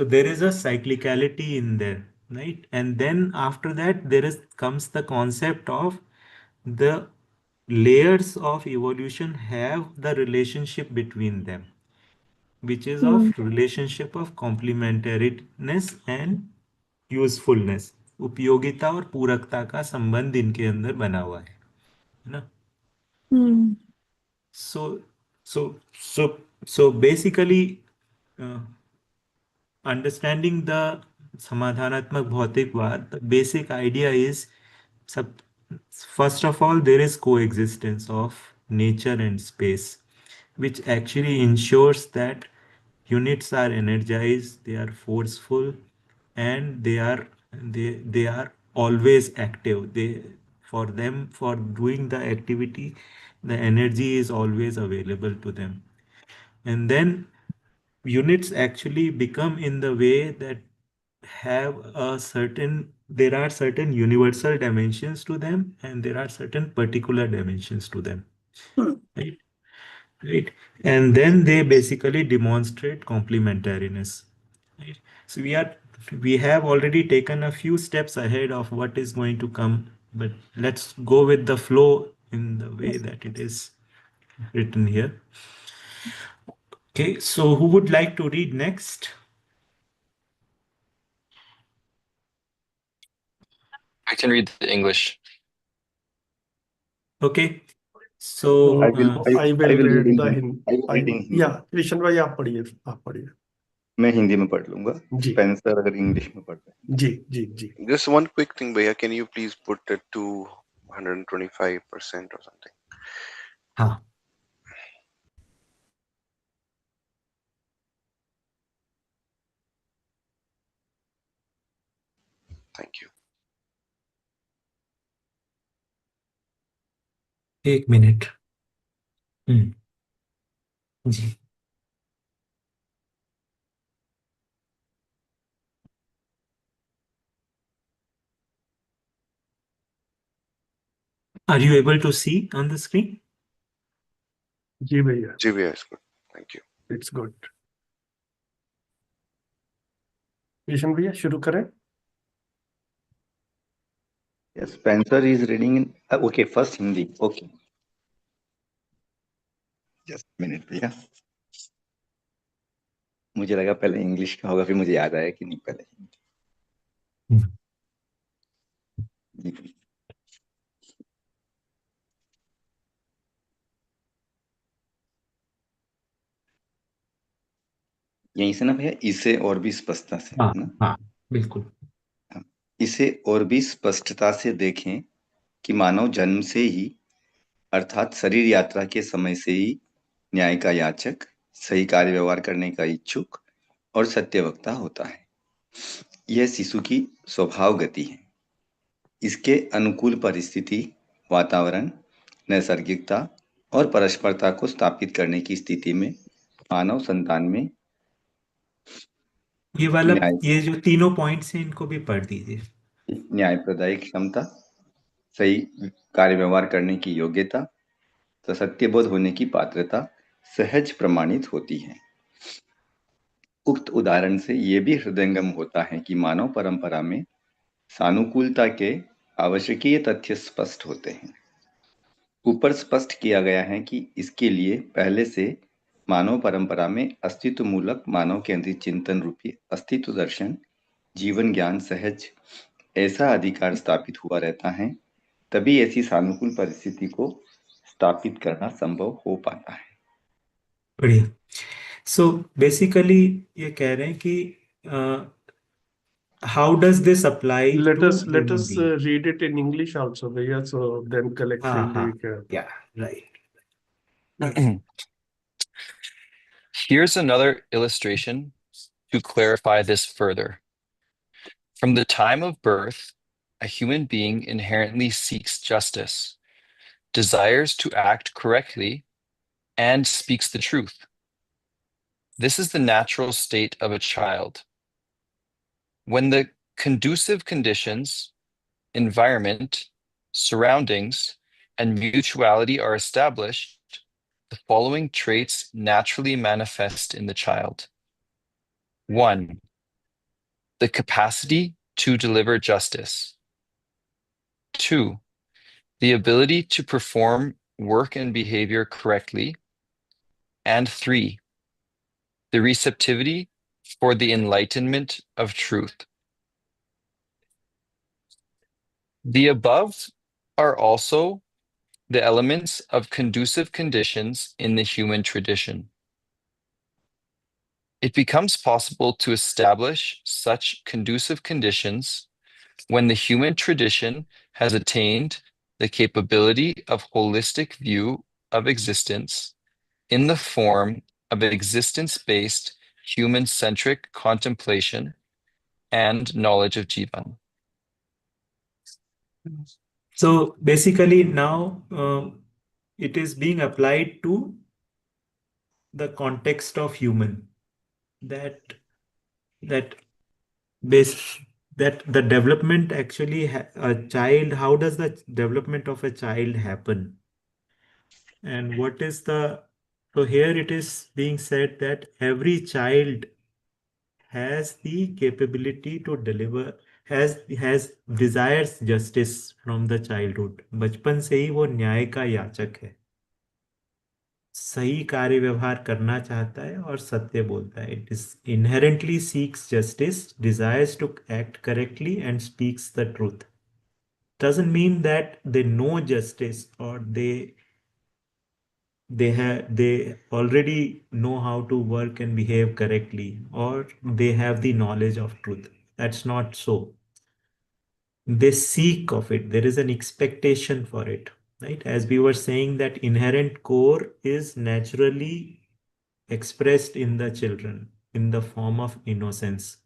there is a cyclicality in there, right? And then after that there is comes the concept of the layers of evolution have the relationship between them, which is Hmm. of relationship of complementariness and usefulness. उपयोगिता और पूरकता का संबंध इनके अंदर बना हुआ है ना. Hmm. So basically understanding the समाधानात्मक भौतिकवाद, the basic idea is sub, first of all there is coexistence of nature and space, which actually ensures that units are energized, they are forceful, and they are always active. For them, for doing the activity, the energy is always available to them. And then units actually become in the way that have a certain there are certain universal dimensions to them, and there are certain particular dimensions to them, Hmm. right? Right. And then they basically demonstrate complementariness, right? So we have already taken a few steps ahead of what is going to come, but let's go with the flow in the way that it is written here. Okay, so who would like to read next? I can read the English. Okay, so I will read read in the Hindi. I will read in Hindi. yeah, Krishna भाई आप पढ़िए. मैं हिंदी में पढ़ लूंगा. जी. Spencer अगर English में पढ़ रहे हैं. जी. Just one quick thing, Bhaiya. Can you please put it to 125% or something? हाँ. Thank you. एक मिनट. जी. Are you able to see on the screen? जी भैया. जी भैया, it's good. Thank you. It's good. Krishna भैया शुरू करें. Yes, Spencer is reading in. Okay, first Hindi. Okay. Just a minute, भैया. मुझे लगा पहले इंग्लिश का होगा, फिर मुझे याद आया कि नहीं पहले हिंदी. यहीं से ना भैया, इसे और भी स्पष्टता से, हाँ है ना? हाँ बिल्कुल. इसे और भी स्पष्टता से देखें कि मानव जन्म से ही, अर्थात शरीर यात्रा के समय से ही न्याय का याचक, सही कार्य व्यवहार करने का इच्छुक और सत्यवक्ता होता है. यह शिशु की स्वभाव गति है. इसके अनुकूल परिस्थिति, वातावरण, नैसर्गिकता और परस्परता को स्थापित करने की स्थिति में मानव संतान में ये वाला, न्याय ये जो तीनों पॉइंट्स हैं इनको भी पढ़ दीजिए. न्याय प्रदायी क्षमता, सही कार्य व्यवहार करने की योग्यता तो सत्यबोध होने की पात्रता सहज प्रमाणित होती है. उक्त उदाहरण से ये भी हृदयंगम होता है कि मानव परंपरा में सानुकूलता के आवश्यकीय तथ्य स्पष्ट होते हैं. ऊपर स्पष्ट किया गया है कि इसके लिए पहले से मानव परंपरा में अस्तित्व मूलक मानव केंद्रित चिंतन रूपी अस्तित्व दर्शन, जीवन ज्ञान सहज ऐसा अधिकार स्थापित हुआ रहता है, तभी ऐसी सानुकूल परिस्थिति को स्थापित करना संभव हो पाता है. बढ़िया. सो बेसिकली ये कह रहे हैं कि how does this apply Let to us let human us being. read it in English also, भैया, so then हाँ collectively हाँ, we can. या right. Here's another illustration to clarify this further. From the time of birth, a human being inherently seeks justice, desires to act correctly, and speaks the truth. This is the natural state of a child. When the conducive conditions, environment, surroundings, and mutuality are established, the following traits naturally manifest in the child. 1. The capacity to deliver justice. 2. The ability to perform work and behavior correctly. And 3. The receptivity for the enlightenment of truth. The above are also the elements of conducive conditions in the human tradition. It becomes possible to establish such conducive conditions when the human tradition has attained the capability of holistic view of existence in the form of existence-based human-centric contemplation and knowledge of Jivan. So basically now it is being applied to the context of human, that that base, that the development actually a child, how does the development of a child happen, and what is the, so here it is being said that every child has the capability to deliver, has desires justice from the childhood. बचपन से ही वो न्याय का याचक है, सही कार्य व्यवहार करना चाहता है और सत्य बोलता है. It is inherently seeks justice, desires to act correctly and speaks the truth. Doesn't mean that they know justice or they already know how to work and behave correctly, or they have the knowledge of truth. That's not so. They seek of it. There is an expectation for it, right? As we were saying, that inherent core is naturally expressed in the children in the form of innocence.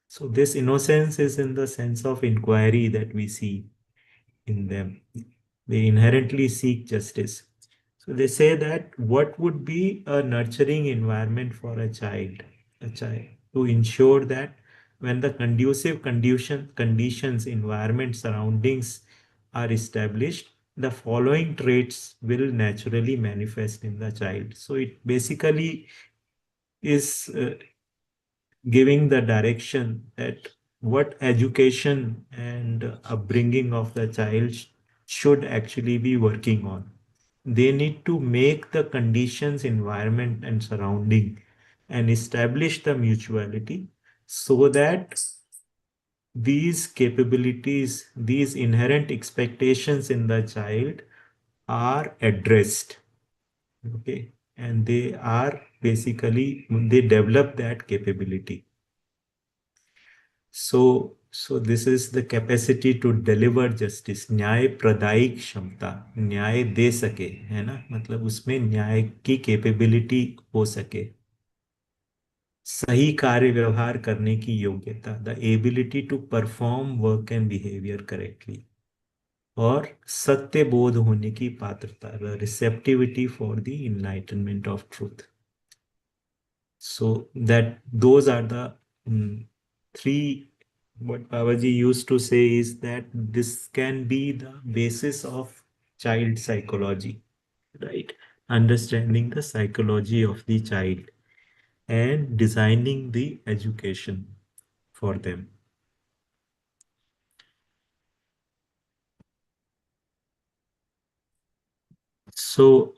So this innocence is in the sense of inquiry that we see in them. They inherently seek justice. So they say that what would be a nurturing environment for a child to ensure that when the conducive conditions, environment, surroundings are established, the following traits will naturally manifest in the child. So it basically is giving the direction that what education and upbringing of the child should actually be working on. They need to make the conditions, environment, and surrounding and establish the mutuality so that these capabilities, these inherent expectations in the child are addressed. Okay. And they are basically, they develop that capability. So this is the capacity to deliver justice. न्याय प्रदायिक क्षमता, न्याय दे सके, है ना, मतलब उसमें न्याय की कैपेबिलिटी हो सके, सही कार्य व्यवहार करने की योग्यता, the ability to perform work and behaviour correctly, और सत्य बोध होने की पात्रता, the receptivity for the enlightenment of truth. So that those are the three. What Babaji used to say is that this can be the basis of child psychology, right? Understanding the psychology of the child and designing the education for them. So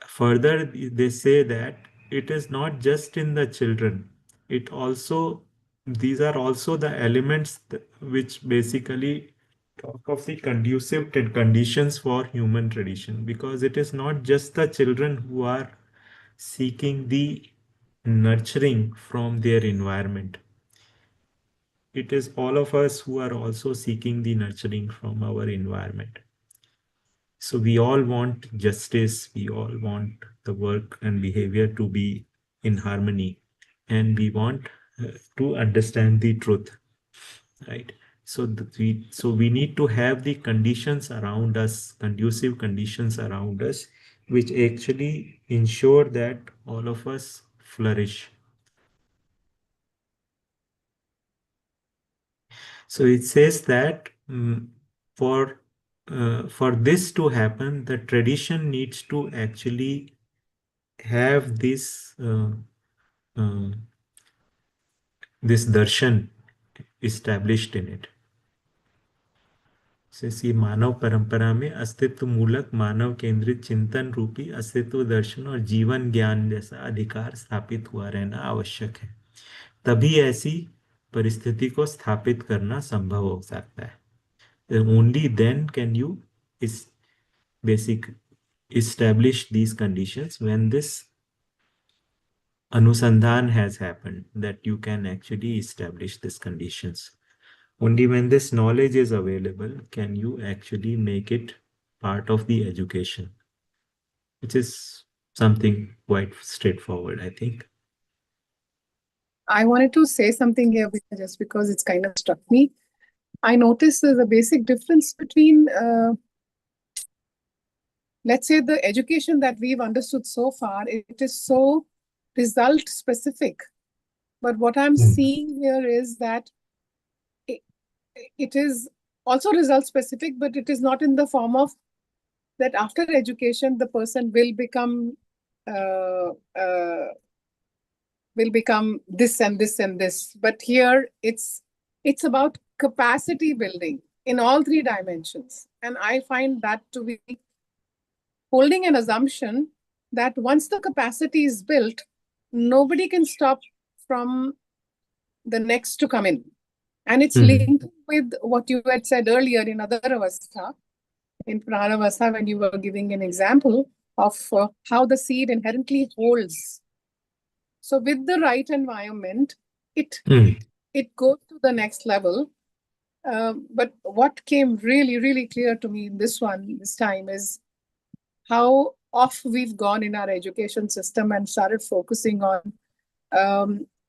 further, they say that it is not just in the children. It also, these are also the elements which basically talk of the conducive conditions for human tradition, because it is not just the children who are seeking the nurturing from their environment. It is all of us who are also seeking the nurturing from our environment. So we all want justice, we all want the work and behavior to be in harmony, and we want to understand the truth, right? So we need to have the conditions around us, conducive conditions around us, which actually ensure that all of us flourish. So it says that for this to happen, the tradition needs to actually have this darshan established in it. ये मानव परंपरा में अस्तित्व मूलक मानव केंद्रित चिंतन रूपी अस्तित्व दर्शन और जीवन ज्ञान जैसा अधिकार स्थापित हुआ रहना आवश्यक है. तभी ऐसी परिस्थिति को स्थापित करना संभव हो सकता है. Only then can you establish these conditions, when this anusandhan has happened, that you can actually establish these conditions. Only when this knowledge is available can you actually make it part of the education, which is something quite straightforward, I think. I wanted to say something here just because it's kind of struck me. I noticed there's a basic difference between, let's say, the education that we've understood so far. It is so result specific. But what I'm seeing here is that it is also result specific, but it is not in the form of that after education, the person will become this and this and this. But here it's about capacity building in all three dimensions. And I find that to be holding an assumption that once the capacity is built, nobody can stop from the next to come in. And it's linked with what you had said earlier in Adaravastha, in Pranavastha, when you were giving an example of how the seed inherently holds. So with the right environment, it goes to the next level. But what came really, really clear to me in this time is how off we've gone in our education system and started focusing on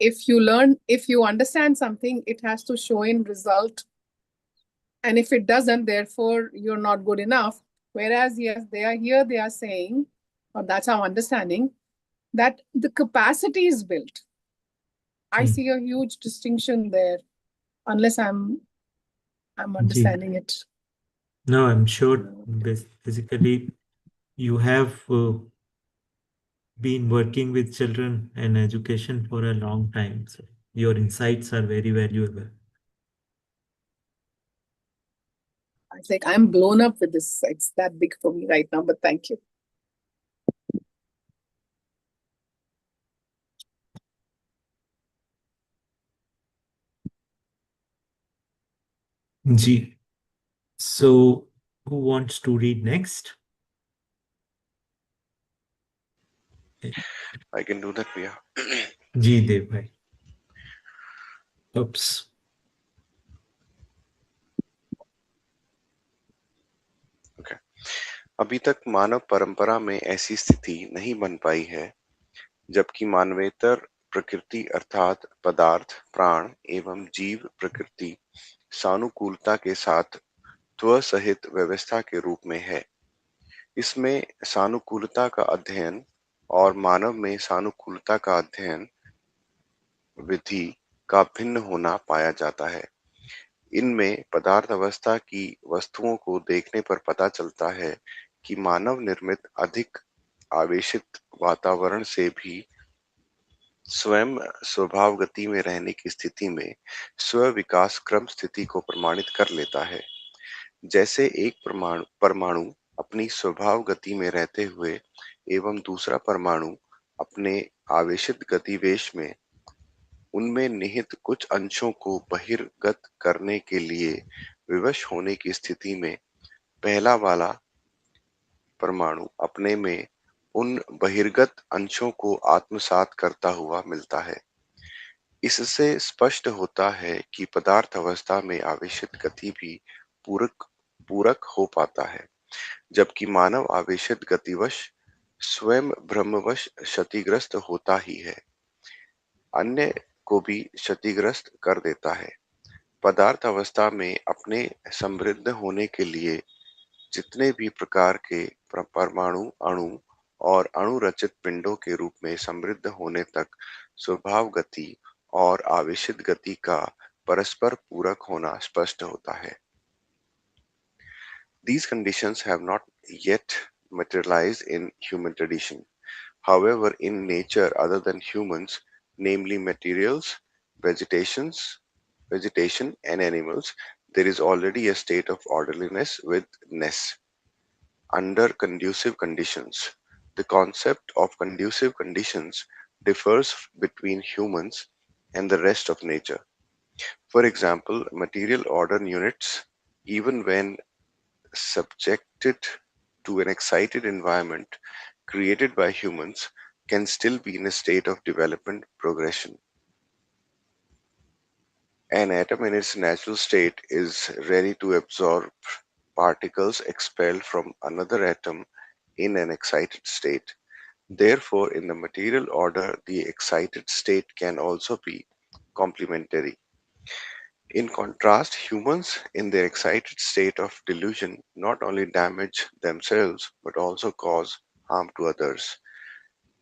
if you understand something, it has to show in result. And if it doesn't, therefore, you're not good enough. Whereas, yes, they are saying, or that's our understanding, that the capacity is built. I see a huge distinction there, unless I'm understanding it. No, I'm sure basically you have been working with children and education for a long time. So your insights are very valuable. I was like, I'm blown up with this. It's that big for me right now, but thank you. Ji. So, who wants to read next? I can do that, Bhaiya. Ji Dev bhai. Oops. Okay. अभी तक मानव परंपरा में ऐसी स्थिति नहीं बन पाई है जबकि मानवेतर प्रकृति अर्थात पदार्थ, प्राण एवं जीव प्रकृति सानुकूलता के साथ त्व-सहित व्यवस्था के रूप में है। इसमें सानुकूलता का अध्ययन और मानव में सानुकूलता का अध्ययन विधि का भिन्न होना पाया जाता है। इनमें पदार्थ अवस्था की वस्तुओं को देखने पर पता चलता है कि मानव निर्मित अधिक आवेशित वातावरण से भी स्वयं स्वभाव गति में रहने की स्थिति में स्व विकास क्रम स्थिति को प्रमाणित कर लेता है। जैसे एक परमाणु अपनी स्वभाव गति में रहते हुए एवं दूसरा परमाणु अपने आवेशित गतिवेश में उनमें निहित कुछ अंशों को बहिर्गत करने के लिए विवश होने की स्थिति में पहला वाला परमाणु अपने में उन बहिर्गत अंशों को आत्मसात करता हुआ मिलता है। इससे स्पष्ट होता है कि पदार्थ अवस्था में आवेशित गति भी पूरक हो पाता है, जबकि मानव आवेशित गतिवश स्वयं भ्रमवश क्षतिग्रस्त होता ही है, अन्य को भी क्षतिग्रस्त कर देता है। पदार्थ अवस्था में अपने समृद्ध होने के लिए जितने भी प्रकार के परमाणु, अणु और अणुरचित पिंडों के रूप में समृद्ध होने तक स्वभाव गति और आवेशित गति का परस्पर पूरक होना स्पष्ट होता है। These conditions have not yet materialized in human tradition. However, in nature other than humans, namely materials, vegetation and animals, there is already a state of orderliness with ness under conducive conditions. The concept of conducive conditions differs between humans and the rest of nature. For example, material order units, even when subjected to an excited environment created by humans, can still be in a state of development progression. An atom in its natural state is ready to absorb particles expelled from another atom in an excited state. Therefore, in the material order, the excited state can also be complementary. In contrast, humans in their excited state of delusion not only damage themselves but also cause harm to others.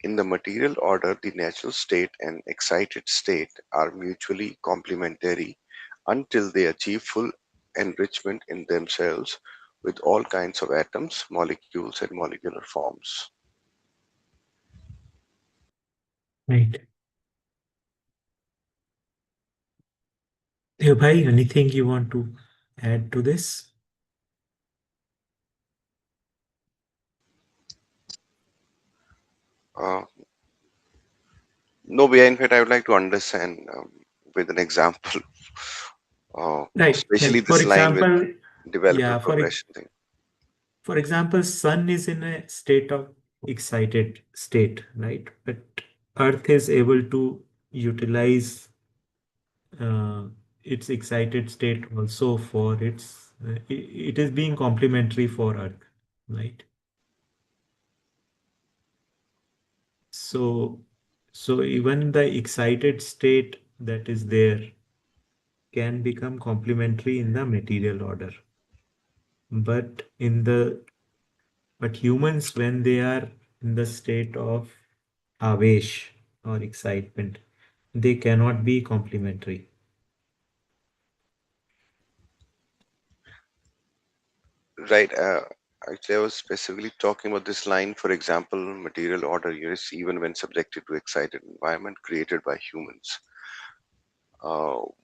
In the material order, the natural state and excited state are mutually complementary until they achieve full enrichment in themselves with all kinds of atoms, molecules, and molecular forms. Right. Dev bhai, anything you want to add to this? No, Bhaiya, in fact, I would like to understand with an example, Right. especially Like for this line with example, development progression thing. for example, sun is in a state of excited state, right? But Earth is able to utilize uh, its excited state also for its, it is being complementary for Earth, right? So, so even the excited state that is there can become complementary in the material order. But but humans, when they are in the state of avesh or excitement, they cannot be complementary. Right. Actually, I was specifically talking about this line. For example, material order units, even when subjected to excited environment created by humans,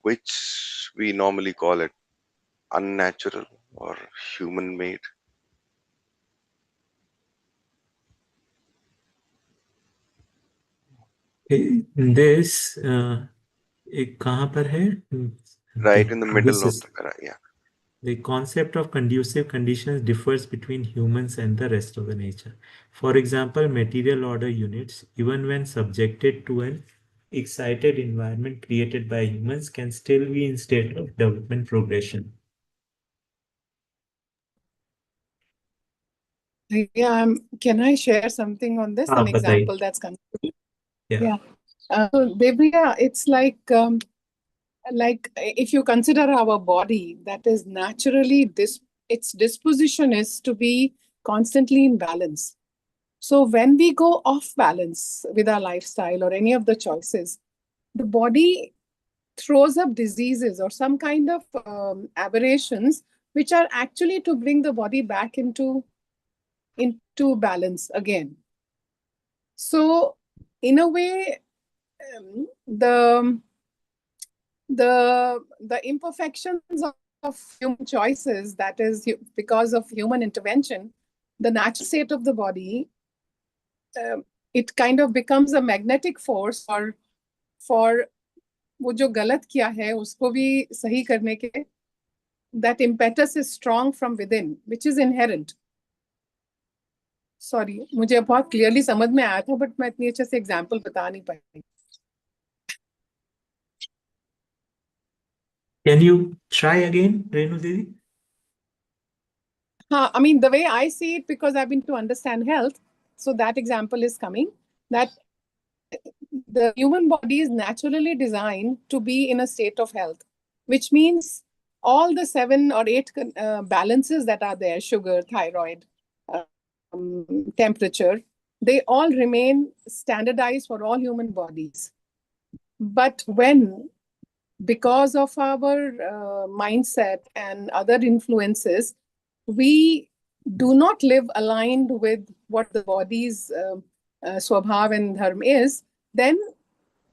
which we normally call it unnatural or human made? This एक कहाँ पर है? Right in the middle This of is the para, yeah. the concept of conducive conditions differs between humans and the rest of the nature. For example, material order units, even when subjected to an excited environment created by humans, can still be in state of development progression. Yeah, can I share something on this? An बताइए. example that's coming. Yeah. Yeah. So Devriya, it's like if you consider our body, that is naturally its disposition is to be constantly in balance. So when we go off balance with our lifestyle or any of the choices, the body throws up diseases or some kind of aberrations, which are actually to bring the body back into balance again. So in a way, the imperfections of human choices, that is because of human intervention, the natural state of the body, it kind of becomes a magnetic force for वो जो गलत किया है उसको भी सही करने के, that impetus is strong from within, which is inherent. Sorry, मुझे बहुत क्लियरली समझ में आया था, बट मैं इतनी अच्छे से एग्जांपल बता नहीं पाई. Can you try again, Renu Didi? I mean, the way I see it, because I've been to understand health, so that example is coming, that the human body is naturally designed to be in a state of health, which means all the 7 or 8 balances that are there, sugar, thyroid, temperature, they all remain standardized for all human bodies. But when, because of our mindset and other influences, we do not live aligned with what the body's swabhav and dharma is, then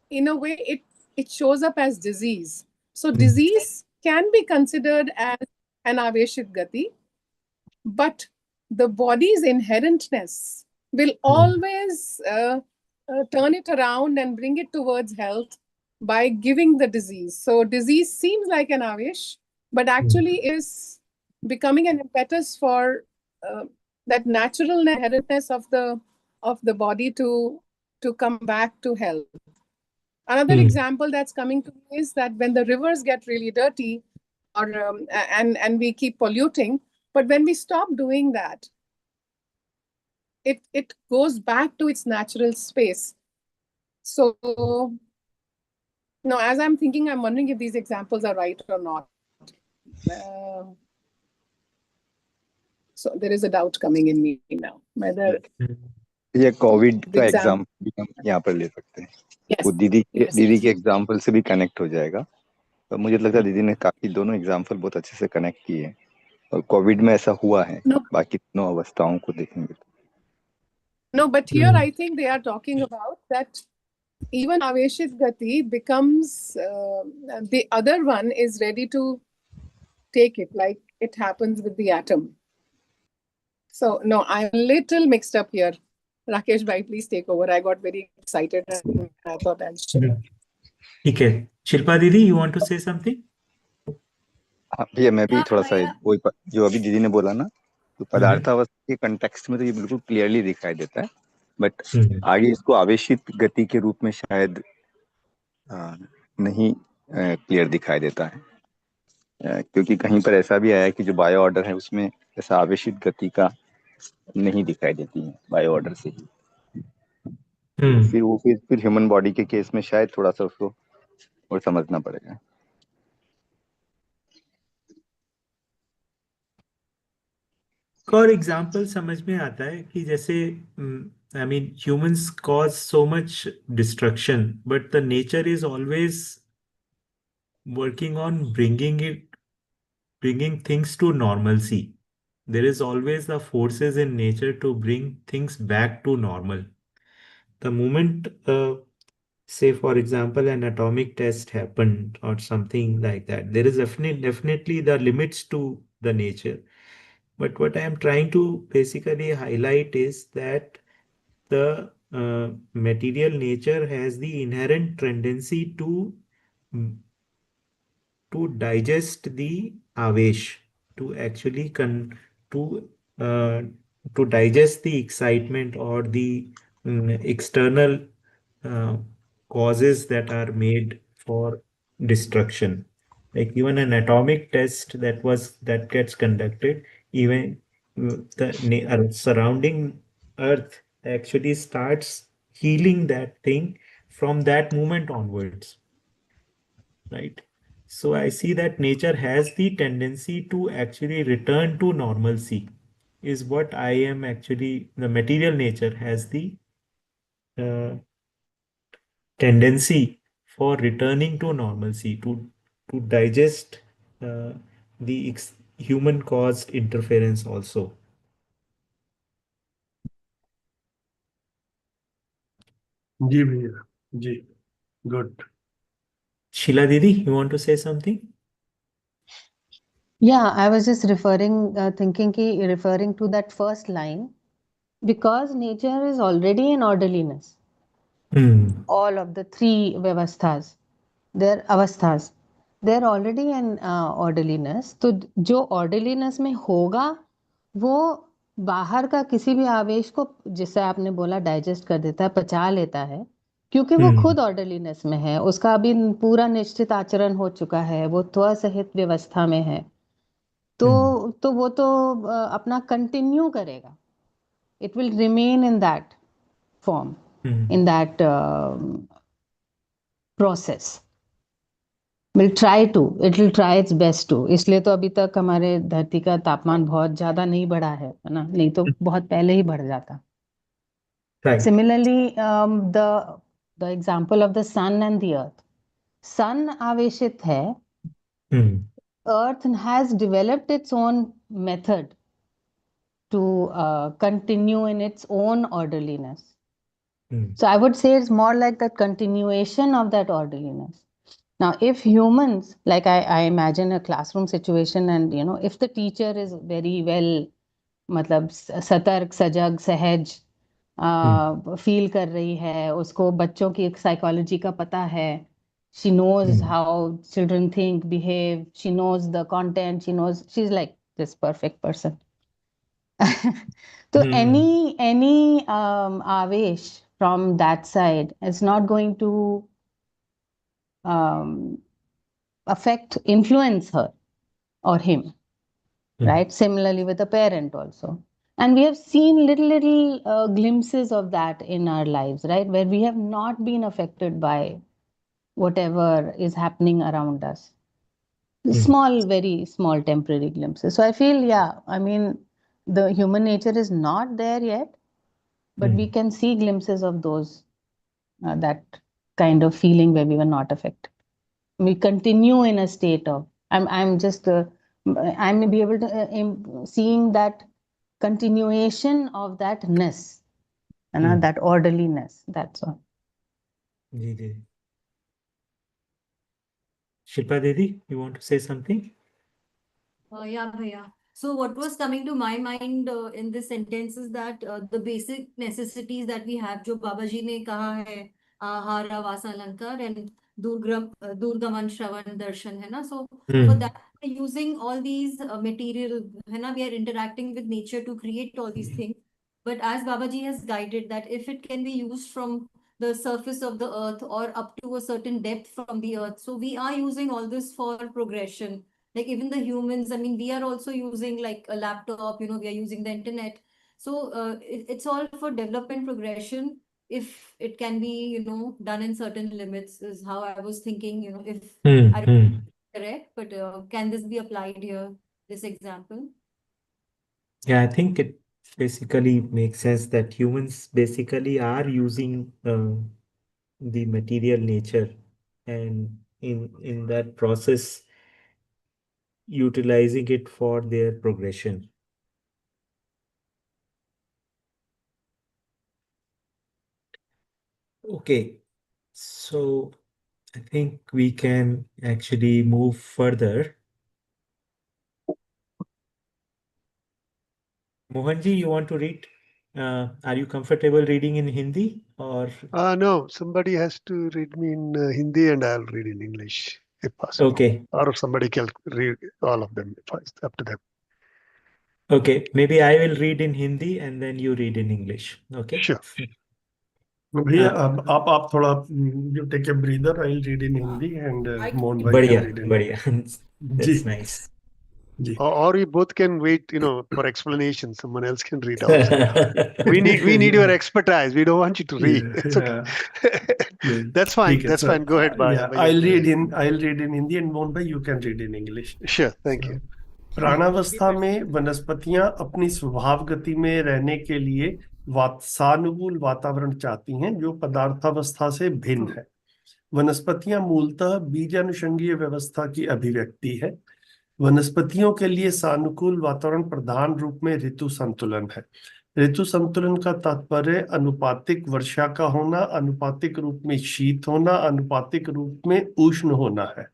in a way it shows up as disease. So disease can be considered as an aveshit gati, but the body's inherentness will always turn it around and bring it towards health by giving the disease. So disease seems like an avesh, but actually is becoming an impetus for that natural inherentness of the body to come back to health. Another example that's coming to me is that when the rivers get really dirty, or and we keep polluting, but when we stop doing that, it goes back to its natural space. So no, as I'm thinking, I'm wondering if these examples are right or not. So there is a doubt coming in me now whether ये Covid the का example. Example भी हम यहाँ पर ले सकते हैं. Yes, वो दीदी yes, दीदी yes. के एग्जाम्पल से भी कनेक्ट हो जाएगा. तो मुझे लगता है दीदी ने काफी दोनों एग्जाम्पल बहुत अच्छे से कनेक्ट किए हैं, और कोविड में ऐसा हुआ है. No. बाकी दोनों अवस्थाओं को देखेंगे. No, but here I think they are talking about that even Aveshit Gati becomes, the other one is ready to take it, like it happens with the atom. So, no, I'm a little mixed up here. Rakesh bhai, please take over. I got very excited and I thought I'll share. ठीक है. शिल्पा दीदी, you want to say something? हाँ भैया, मैं भी हाँ, थोड़ा सा वही जो अभी दीदी ने बोला ना, तो पदार्थावस्था के कंटेक्स्ट में तो ये बिल्कुल क्लियरली दिखाई देता है, बट आगे इसको आवेशित गति के रूप में शायद नहीं क्लियर दिखाई देता है, क्योंकि कहीं पर ऐसा भी आया है कि जो बायो ऑर्डर है उसमें ऐसा आवेशित गति का नहीं दिखाई देती है बायो ऑर्डर से ही. फिर वो फिर ह्यूमन बॉडी के केस में शायद थोड़ा सा उसको और समझना पड़ेगा. और एग्जाम्पल समझ में आता है कि जैसे I mean humans cause so much destruction, but the nature is always working on bringing things to normalcy. There is always the forces in nature to bring things back to normal. The moment say for example an atomic test happened or something like that, there is definitely the limits to the nature. But what I am trying to basically highlight is that the material nature has the inherent tendency mm, to digest the avesh, to actually to uh, to digest the excitement or the external uh, causes that are made for destruction. Like even an atomic test that gets conducted, even the surrounding Earth actually starts healing that thing from that moment onwards, right? So I see that nature has the tendency to actually return to normalcy, is what I am actually, the material nature has the uh, tendency for returning to normalcy, to digest uh, the human caused interference also. जी भैया जी good Sheila Didi, you want to say something? Yeah, I was just referring to that first line, because nature is already in orderliness. All of the three vyavasthas, their avasthas, they're already in orderliness. तो जो orderliness में होगा वो बाहर का किसी भी आवेश को, जिसे आपने बोला, डाइजेस्ट कर देता है, पचा लेता है, क्योंकि वो खुद ऑर्डरलीनेस में है, उसका अभी पूरा निश्चित आचरण हो चुका है, वो त्व सहित व्यवस्था में है, तो वो तो अपना कंटिन्यू करेगा. It will remain in that form, in that process. It will try its best to. इसलिए तो अभी तक हमारे धरती का तापमान बहुत ज्यादा नहीं बढ़ा है ना, नहीं तो बहुत पहले ही बढ़ जाता. Similarly the example of the sun and the earth. Sun आवेशित है, earth has developed its own method to continue in its own orderliness. So I would say it's more like the continuation of that orderliness. Now, if humans, like I imagine a classroom situation, and if the teacher is very well, मतलब सतर्क, सजग, सहज feel कर रही है, उसको बच्चों की साइकोलॉजी का पता है, she knows how children think, behave, she knows the content, she's like this perfect person. So any avesh from that side is not going to influence her or him, right? Similarly with a parent also. And we have seen little glimpses of that in our lives, right? Where we have not been affected by whatever is happening around us. Small, very small temporary glimpses. So I feel, I mean, the human nature is not there yet, but we can see glimpses of those, that kind of feeling where we were not affected. We continue in a state of, I'm just, I may be able to, seeing that continuation of that ness, and that orderliness, that's all. Shilpa Didi, you want to say something? Yeah, Bhaiya. So what was coming to my mind in this sentence is that the basic necessities that we have, जो बाबा जी ने कहा है, आहार वास अलंकार and दूरगमन श्रवण दर्शन, है ना? So for that, using all these material, है ना, we are interacting with nature to create all these things. But as Babaji has guided, that if it can be used from the surface of the earth or up to a certain depth from the earth, so we are using all this for progression. Like even the humans, I mean, we are also using like a laptop, we are using the internet. So it's all for development progression. If it can be, done in certain limits, is how I was thinking, if I don't know correct, but can this be applied here, this example? Yeah, I think it basically makes sense that humans basically are using the material nature, and in that process utilizing it for their progression. Okay, so I think we can actually move further. Mohanji, you want to read? Are you comfortable reading in Hindi or? No, somebody has to read me in Hindi and I'll read in English if possible. Okay. Or if somebody can read all of them, it's up to them. Okay, maybe I will read in Hindi and then you read in English. Okay. Sure. भैया अब आप थोड़ा you take a breather. I'll read in Hindi and Mohan bhai बढ़िया, can read in बढ़िया. That's ji nice. Ji Or we both can wait, for explanation. Someone else can read also. We need your expertise. We don't want you to read. It's okay. That's fine. ठीक है, That's so, fine. Go ahead, bhai. yeah, Bhaiya, I'll go read ahead. in Hindi and Mohan bhai you can read in English. Sure. Thank you. प्राणावस्था में वनस्पतियां अपनी स्वभाव गति में रहने के लिए सानुकूल वातावरण चाहती हैं जो पदार्थावस्था से भिन्न है। वनस्पतियां मूलतः बीजानुषंगीय व्यवस्था की अभिव्यक्ति है। वनस्पतियों के लिए सानुकूल वातावरण प्रधान रूप में ऋतु संतुलन है। ऋतु संतुलन का तात्पर्य अनुपातिक वर्षा का होना, अनुपातिक रूप में शीत होना, अनुपातिक रूप में उष्ण होना है।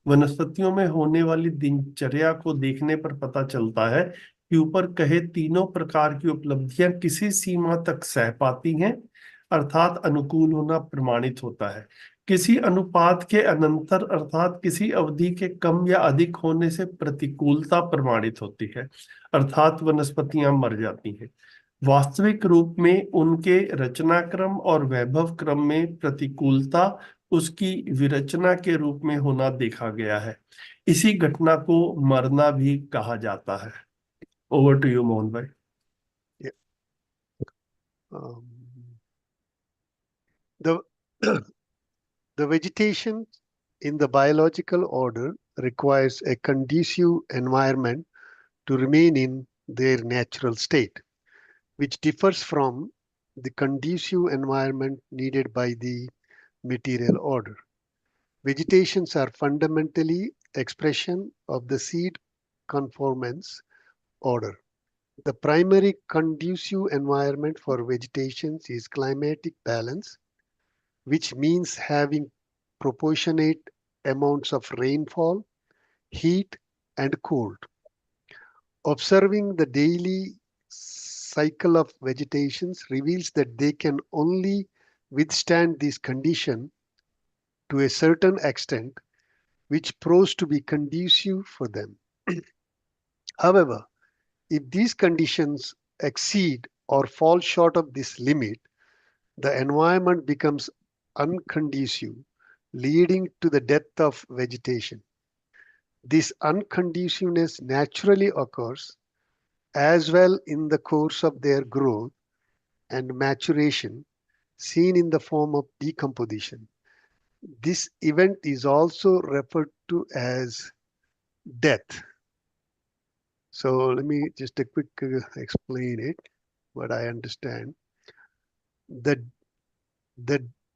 वनस्पतियों में होने वाली दिनचर्या को देखने पर पता चलता है कि ऊपर कहे तीनों प्रकार की उपलब्धियां किसी सीमा तक सह पाती हैं, अर्थात अनुकूल होना प्रमाणित होता है। किसी अनुपात के अनंतर अर्थात किसी अवधि के कम या अधिक होने से प्रतिकूलता प्रमाणित होती है, अर्थात वनस्पतियां मर जाती हैं। वास्तविक रूप में उनके रचनाक्रम और वैभव क्रम में प्रतिकूलता उसकी विरचना के रूप में होना देखा गया है। इसी घटना को मरना भी कहा जाता है। ओवर टू यू मोहन भाई। The the vegetation in the biological order requires a conducive environment to remain in their natural state, which differs from the conducive environment needed by the material order. Vegetations are fundamentally expression of the seed conformance order. The primary conducive environment for vegetations is climatic balance, which means having proportionate amounts of rainfall, heat, and cold. Observing the daily cycle of vegetations reveals that they can only withstand this condition to a certain extent, which proves to be conducive for them. However, if these conditions exceed or fall short of this limit, the environment becomes unconducive, leading to the death of vegetation. This unconduciveness naturally occurs as well in the course of their growth and maturation, seen in the form of decomposition. This event is also referred to as death. So let me just a quick explain it, what I understand. The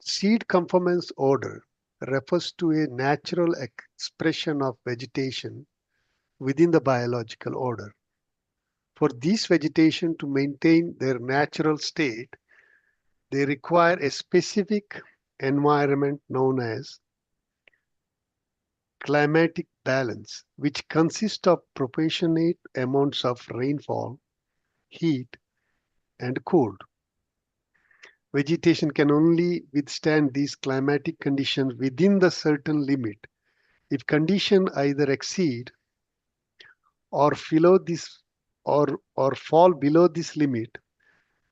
seed conformance order refers to a natural expression of vegetation within the biological order. For this vegetation to maintain their natural state, they require a specific environment known as climatic balance, which consists of proportionate amounts of rainfall, heat, and cold. Vegetation can only withstand these climatic conditions within the certain limit. If conditions either exceed or below this or fall below this limit,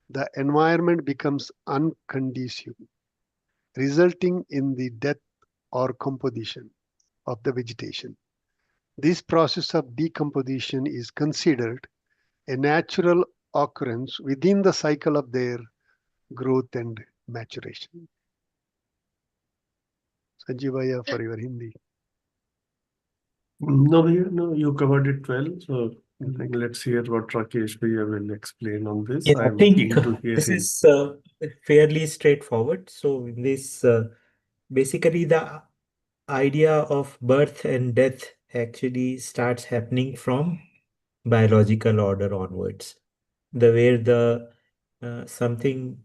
the environment becomes unconducive, resulting in the death or composition of the vegetation. This process of decomposition is considered a natural occurrence within the cycle of their growth and maturation. Sanjeevaya, for your Hindi. No, you covered it well. So let's hear what Rakesh Bhaiya will explain on this. Yeah, I I'm think keen to hear this him. is fairly straightforward. So this basically the idea of birth and death actually starts happening from biological order onwards. The where the something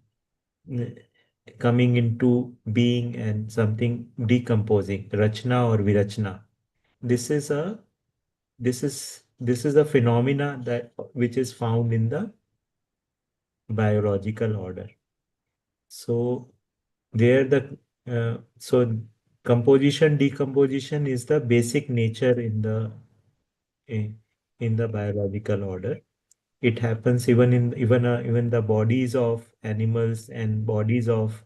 coming into being and something decomposing, rachna or virachna. This is this is a phenomena that which is found in the biological order. So there so composition decomposition is the basic nature in the biological order. It happens even in even the bodies of animals and bodies of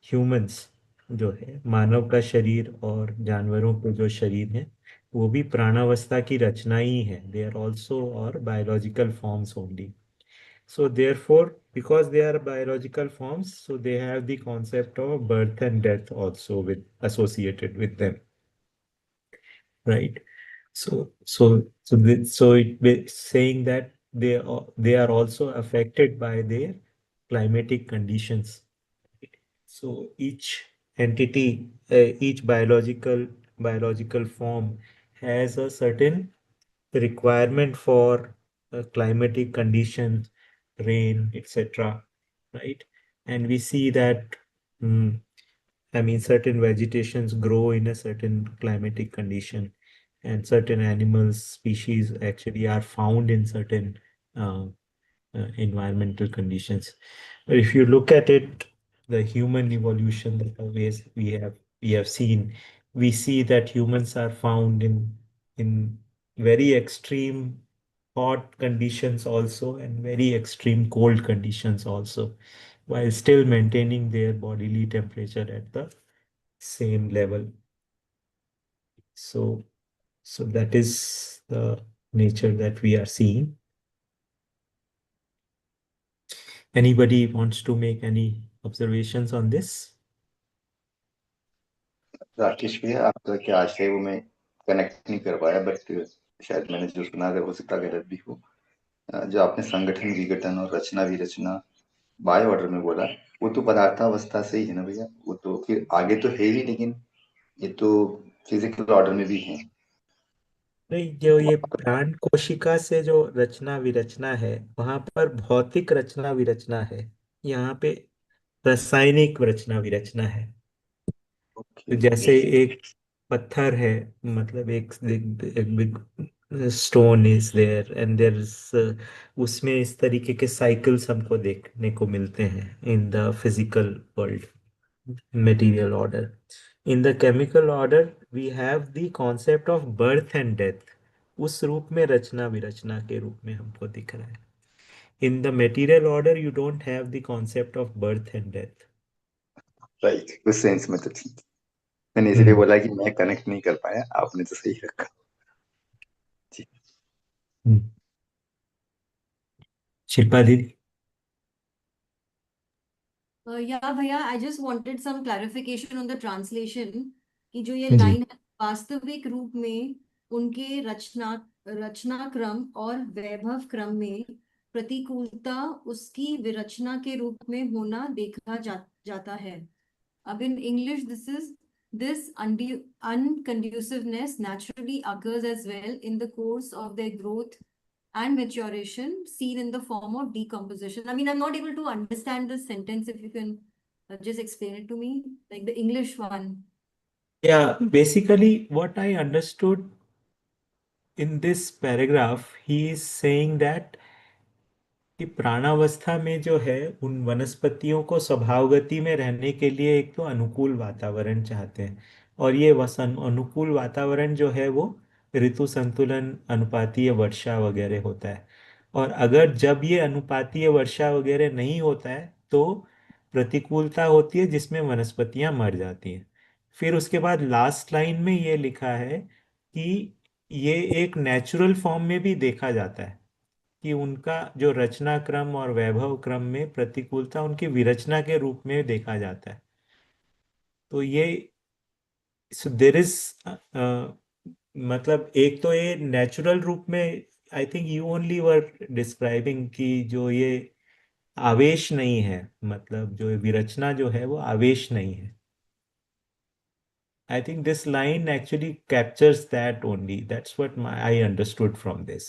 humans, जो है मानव का शरीर और जानवरों के जो शरीर है वो भी प्राणावस्था की रचना ही है. दे आर ऑल्सो और biological forms only. So therefore, because they are biological forms, so they have the concept of birth and death also with associated with them, right? So saying that they are also affected by their climatic conditions. So each entity, each biological form has a certain requirement for climatic conditions, rain, etc. Right? And we see that, mm, I mean, certain vegetations grow in a certain climatic condition, and certain animals species actually are found in certain uh, environmental conditions. But if you look at it, the human evolution that always we have seen, we see that humans are found in very extreme hot conditions also and very extreme cold conditions also, while still maintaining their bodily temperature at the same level. So so that is the nature that we are seeing. Anybody wants to make any observations on this? Rakesh भैया, आपका क्या आशय है वो मैं connect नहीं कर पाया, बट शायद मैंने जो सुना है हो सकता है गलत भी हो। जो आपने संगठन विघटन और रचना विरचना बायो ऑर्डर में बोला, वो तो पदार्थावस्था से ही है ना भैया, वो तो फिर आगे तो है ही, लेकिन ये तो फिजिकल ऑर्डर में भी है। नहीं, जो ये प्राण कोशिका से जो रचना विरचना है वहां पर भौतिक रचना विरचना है, यहाँ पे रासायनिक रचना विरचना है. तो जैसे एक पत्थर है, मतलब एक big stone is there and there is, उसमें इस तरीके के साइकिल्स हमको देखने को मिलते हैं in the physical world, material order. In the chemical order, we have the concept of birth and death. उस रूप में रचना विरचना के रूप में हमको दिख रहा है. In the material order, you don't have the concept of birth and death. Right, उस सेंस में तो ठीक। मैंने इसलिए बोला कि मैं कनेक्ट नहीं कर पाया, आपने तो सही रखा। शिल्पा दीदी. Yeah, भैया, I just wanted some clarification on the translation कि जो ये जी. लाइन है वास्तविक रूप में उनके रचना क्रम और वैभव क्रम में प्रतिकूलता उसकी विरचना के रूप में होना देखा जाता है. अब in English, this unconduciveness naturally occurs as well in the course of their growth and maturation, seen in the form of decomposition. I mean, I'm not able to understand this sentence. If you can just explain it to me, like the English one. Yeah, basically what I understood in this paragraph, he is saying that कि प्राणावस्था में जो है उन वनस्पतियों को स्वभावगति में रहने के लिए एक तो अनुकूल वातावरण चाहते हैं, और ये वसन अनुकूल वातावरण जो है वो ऋतु संतुलन, अनुपातीय वर्षा वगैरह होता है. और अगर जब ये अनुपातीय वर्षा वगैरह नहीं होता है तो प्रतिकूलता होती है जिसमें वनस्पतियां मर जाती हैं. फिर उसके बाद लास्ट लाइन में ये लिखा है कि ये एक नेचुरल फॉर्म में भी देखा जाता है कि उनका जो रचना क्रम और वैभव क्रम में प्रतिकूलता उनकी विरचना के रूप में देखा जाता है. तो ये देर इज, मतलब एक तो ये नेचुरल रूप में, I think you only were describing कि जो ये आवेश नहीं है, मतलब जो विरचना जो है वो आवेश नहीं है. I think this line actually captures that only. That's what I understood from this,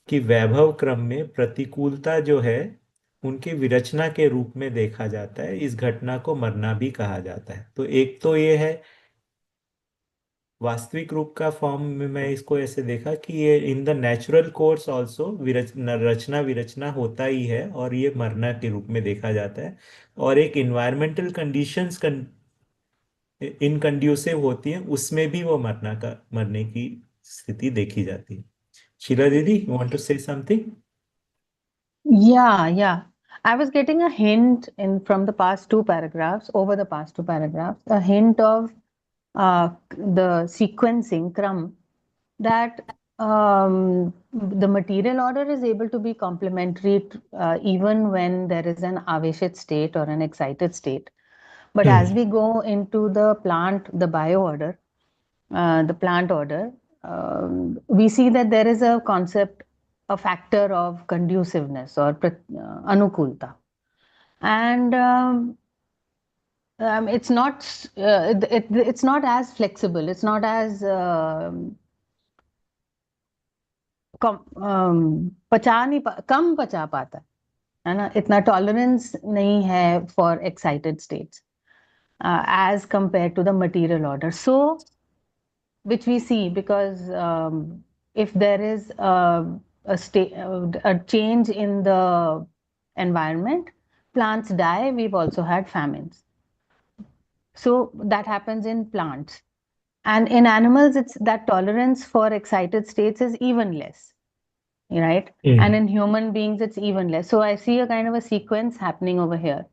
कि वैभव क्रम में प्रतिकूलता जो है उनके विरचना के रूप में देखा जाता है. इस घटना को मरना भी कहा जाता है. तो एक तो ये है, मतलब एक तो ये नेचुरल रूप में, I think you only were describing कि जो ये आवेश नहीं है, मतलब जो विरचना जो है वो आवेश नहीं है. I think this line actually captures that only. That's what I understood from this, कि वैभव क्रम में प्रतिकूलता जो है उनके विरचना के रूप में देखा जाता है. तो एक तो ये है वास्तविक रूप का फॉर्म में मैं इसको ऐसे देखा कि ये in the natural course also रचना विरचना होता ही है, और ये मरना के रूप में देखा जाता है, और एक इन्वायरमेंटल कंडीशंस इनकंड्यूसिव होती है, उसमें भी वो मरने की स्थिति देखी जाती है. शीला दीदी, you want to say something? Yeah. I was getting a hint from the past two paragraphs, over the past two paragraphs, a hint of the sequencing, Kram, that the material order is able to be complementary even when there is an aveshit state or an excited state. But as we go into the plant, the bio order, the plant order, we see that there is a concept, a factor of conduciveness or anukulta. And it's not it's not as flexible, it's not as कम पचा पाता है ना, इतना tolerance नहीं है for excited states as compared to the material order. So, which we see because if there is a change in the environment, plants die. We've also had famines. So that happens in plants. And in animals, it's that tolerance for excited states is even less, right? And in human beings, it's even less. So I see a kind of a sequence happening over here.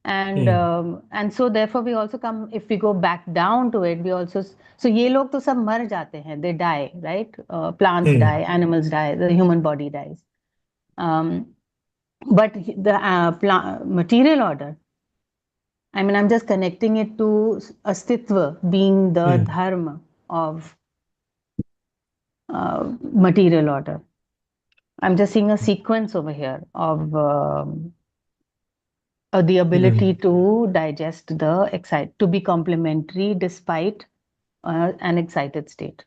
And so therefore we also come, if we go back down to it, we also, so ye log to sab mar jate hain, they die, right? Plants die, animals die, the human body dies. But the material order, I mean, I'm just connecting it to astitva being the dharma of material order. I'm just seeing a sequence over here of the ability to digest to be complementary despite an excited state.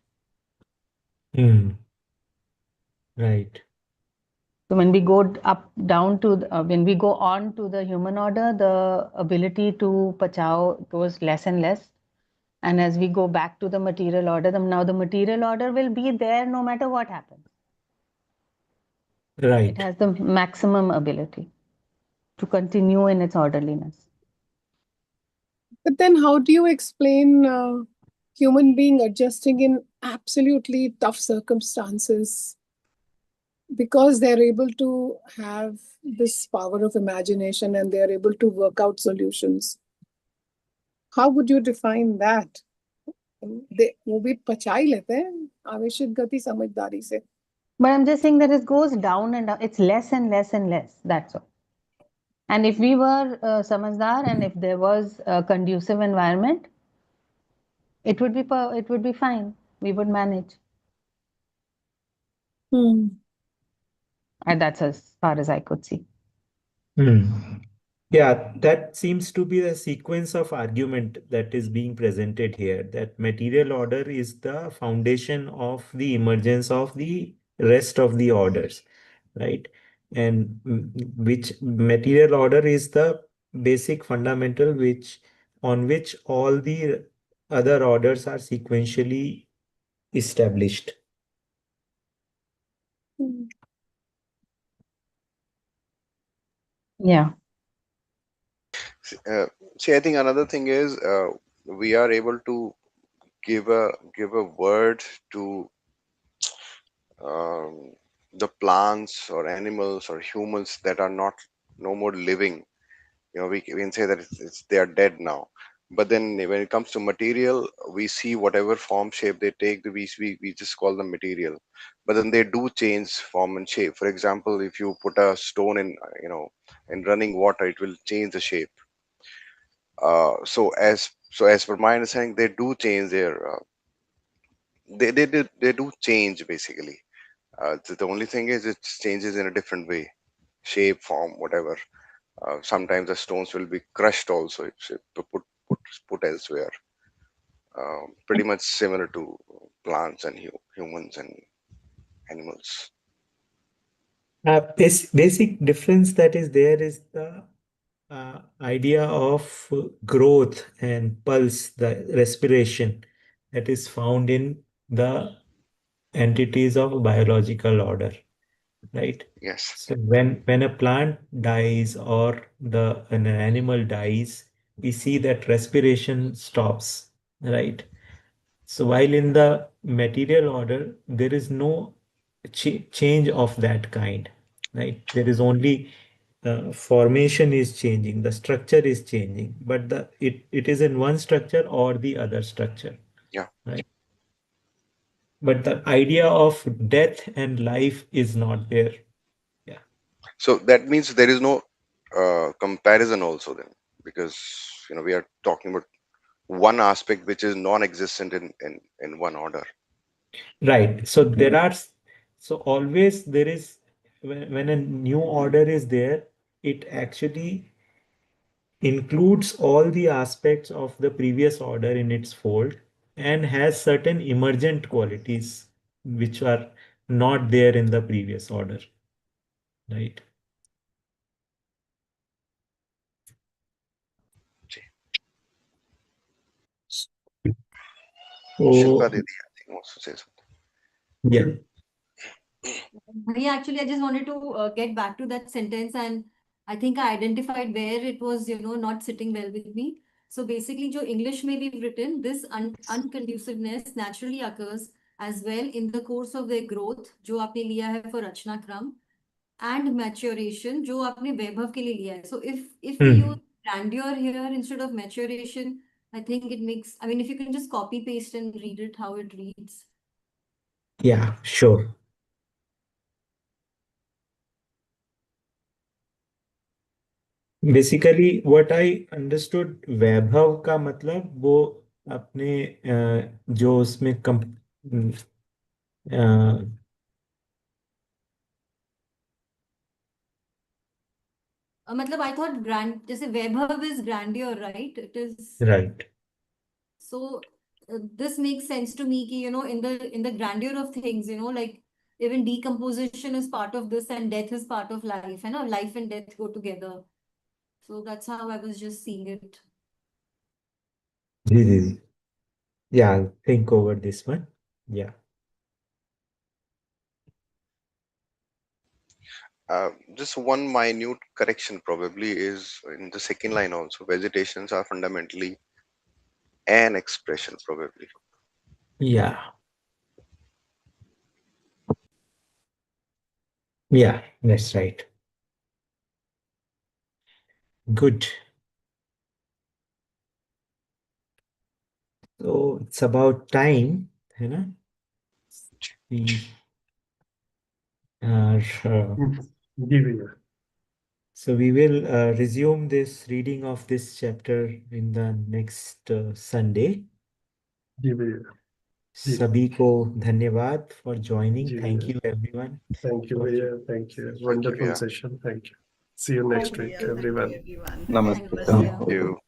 Right. So when we go when we go on to the human order, the ability to pachao goes less and less. And as we go back to the material order, now the material order will be there no matter what happens. Right. It has the maximum ability to continue in its orderliness. But then how do you explain human being adjusting in absolutely tough circumstances because they're able to have this power of imagination and they're able to work out solutions? How would you define that? वो भी पचा ही लेते हैं आवेशित गति समझदारी से. But I'm just saying that it goes down and down. It's less and less and less. That's all. And if we were samajdar and if there was a conducive environment, it would be fine. We would manage. And that's as far as I could see. Yeah, that seems to be the sequence of argument that is being presented here, that material order is the foundation of the emergence of the rest of the orders, right? And which material order is the basic fundamental on which all the other orders are sequentially established. Yeah. See, I think another thing is we are able to give a word to the plants or animals or humans that are no more living. You know, we can say that they are dead now. But then when it comes to material, we see whatever form, shape they take, we just call them material. But then they do change form and shape. For example, if you put a stone in running water, it will change the shape. So as per my understanding, they do change they do change basically. The only thing is it changes in a different way, shape, form, whatever. Sometimes the stones will be crushed also if put elsewhere. Pretty much similar to plants and humans and animals. Basic difference that is there is the idea of growth and pulse, the respiration, that is found in the entities of biological order, right? Yes. So when a plant dies or an animal dies, we see that respiration stops, right? So while in the material order, there is no change of that kind, right? There is only formation is changing, the structure is changing, but it is in one structure or the other structure, Yeah. right? But the idea of death and life is not there. Yeah. So that means there is no comparison also then, because we are talking about one aspect which is non-existent in one order. Right. So so always there is, when a new order is there, it actually includes all the aspects of the previous order in its fold and has certain emergent qualities which are not there in the previous order, right? Shilpa So, Didi, I think, wants to say something. yeah. Yeah, actually, I just wanted to get back to that sentence, and I think I identified where it was, not sitting well with me. So basically, जो English में भी written, this unconduciveness naturally occurs as well in the course of their growth, जो आपने लिया है for रचना क्रम, and maturation, जो आपने वैभव के लिए लिया है. So if we use grandeur here instead of maturation, I think it makes, I mean, if you can just copy paste and read it how it reads. Yeah, sure. Basically what I understood, वैभव का मतलब वो अपने जो उसमें मतलब I thought जैसे वैभव is grandeur, right? It is. Right So this makes sense to me कि in the grandeur of things, like even decomposition is part of this and death is part of life, life and death go together. So that's how I was just seeing it. जी जी जी, yeah, think over this one. Yeah. Just one minute correction probably is in the second line also. Vegetations are fundamentally an expression, probably. Yeah. Yeah, that's right. Good. So it's about time, है ना? We are जी भैया. so we will resume this reading of this chapter in the next Sunday. जी भैया. जी. सभी को धन्यवाद for joining. Ji Thank भैया. you everyone. Thank you भैया. Thank you. Thank you, Wonderful भैया. session. Thank you. See you next Thank week, you. everyone. नमस्ते. Thank you. You.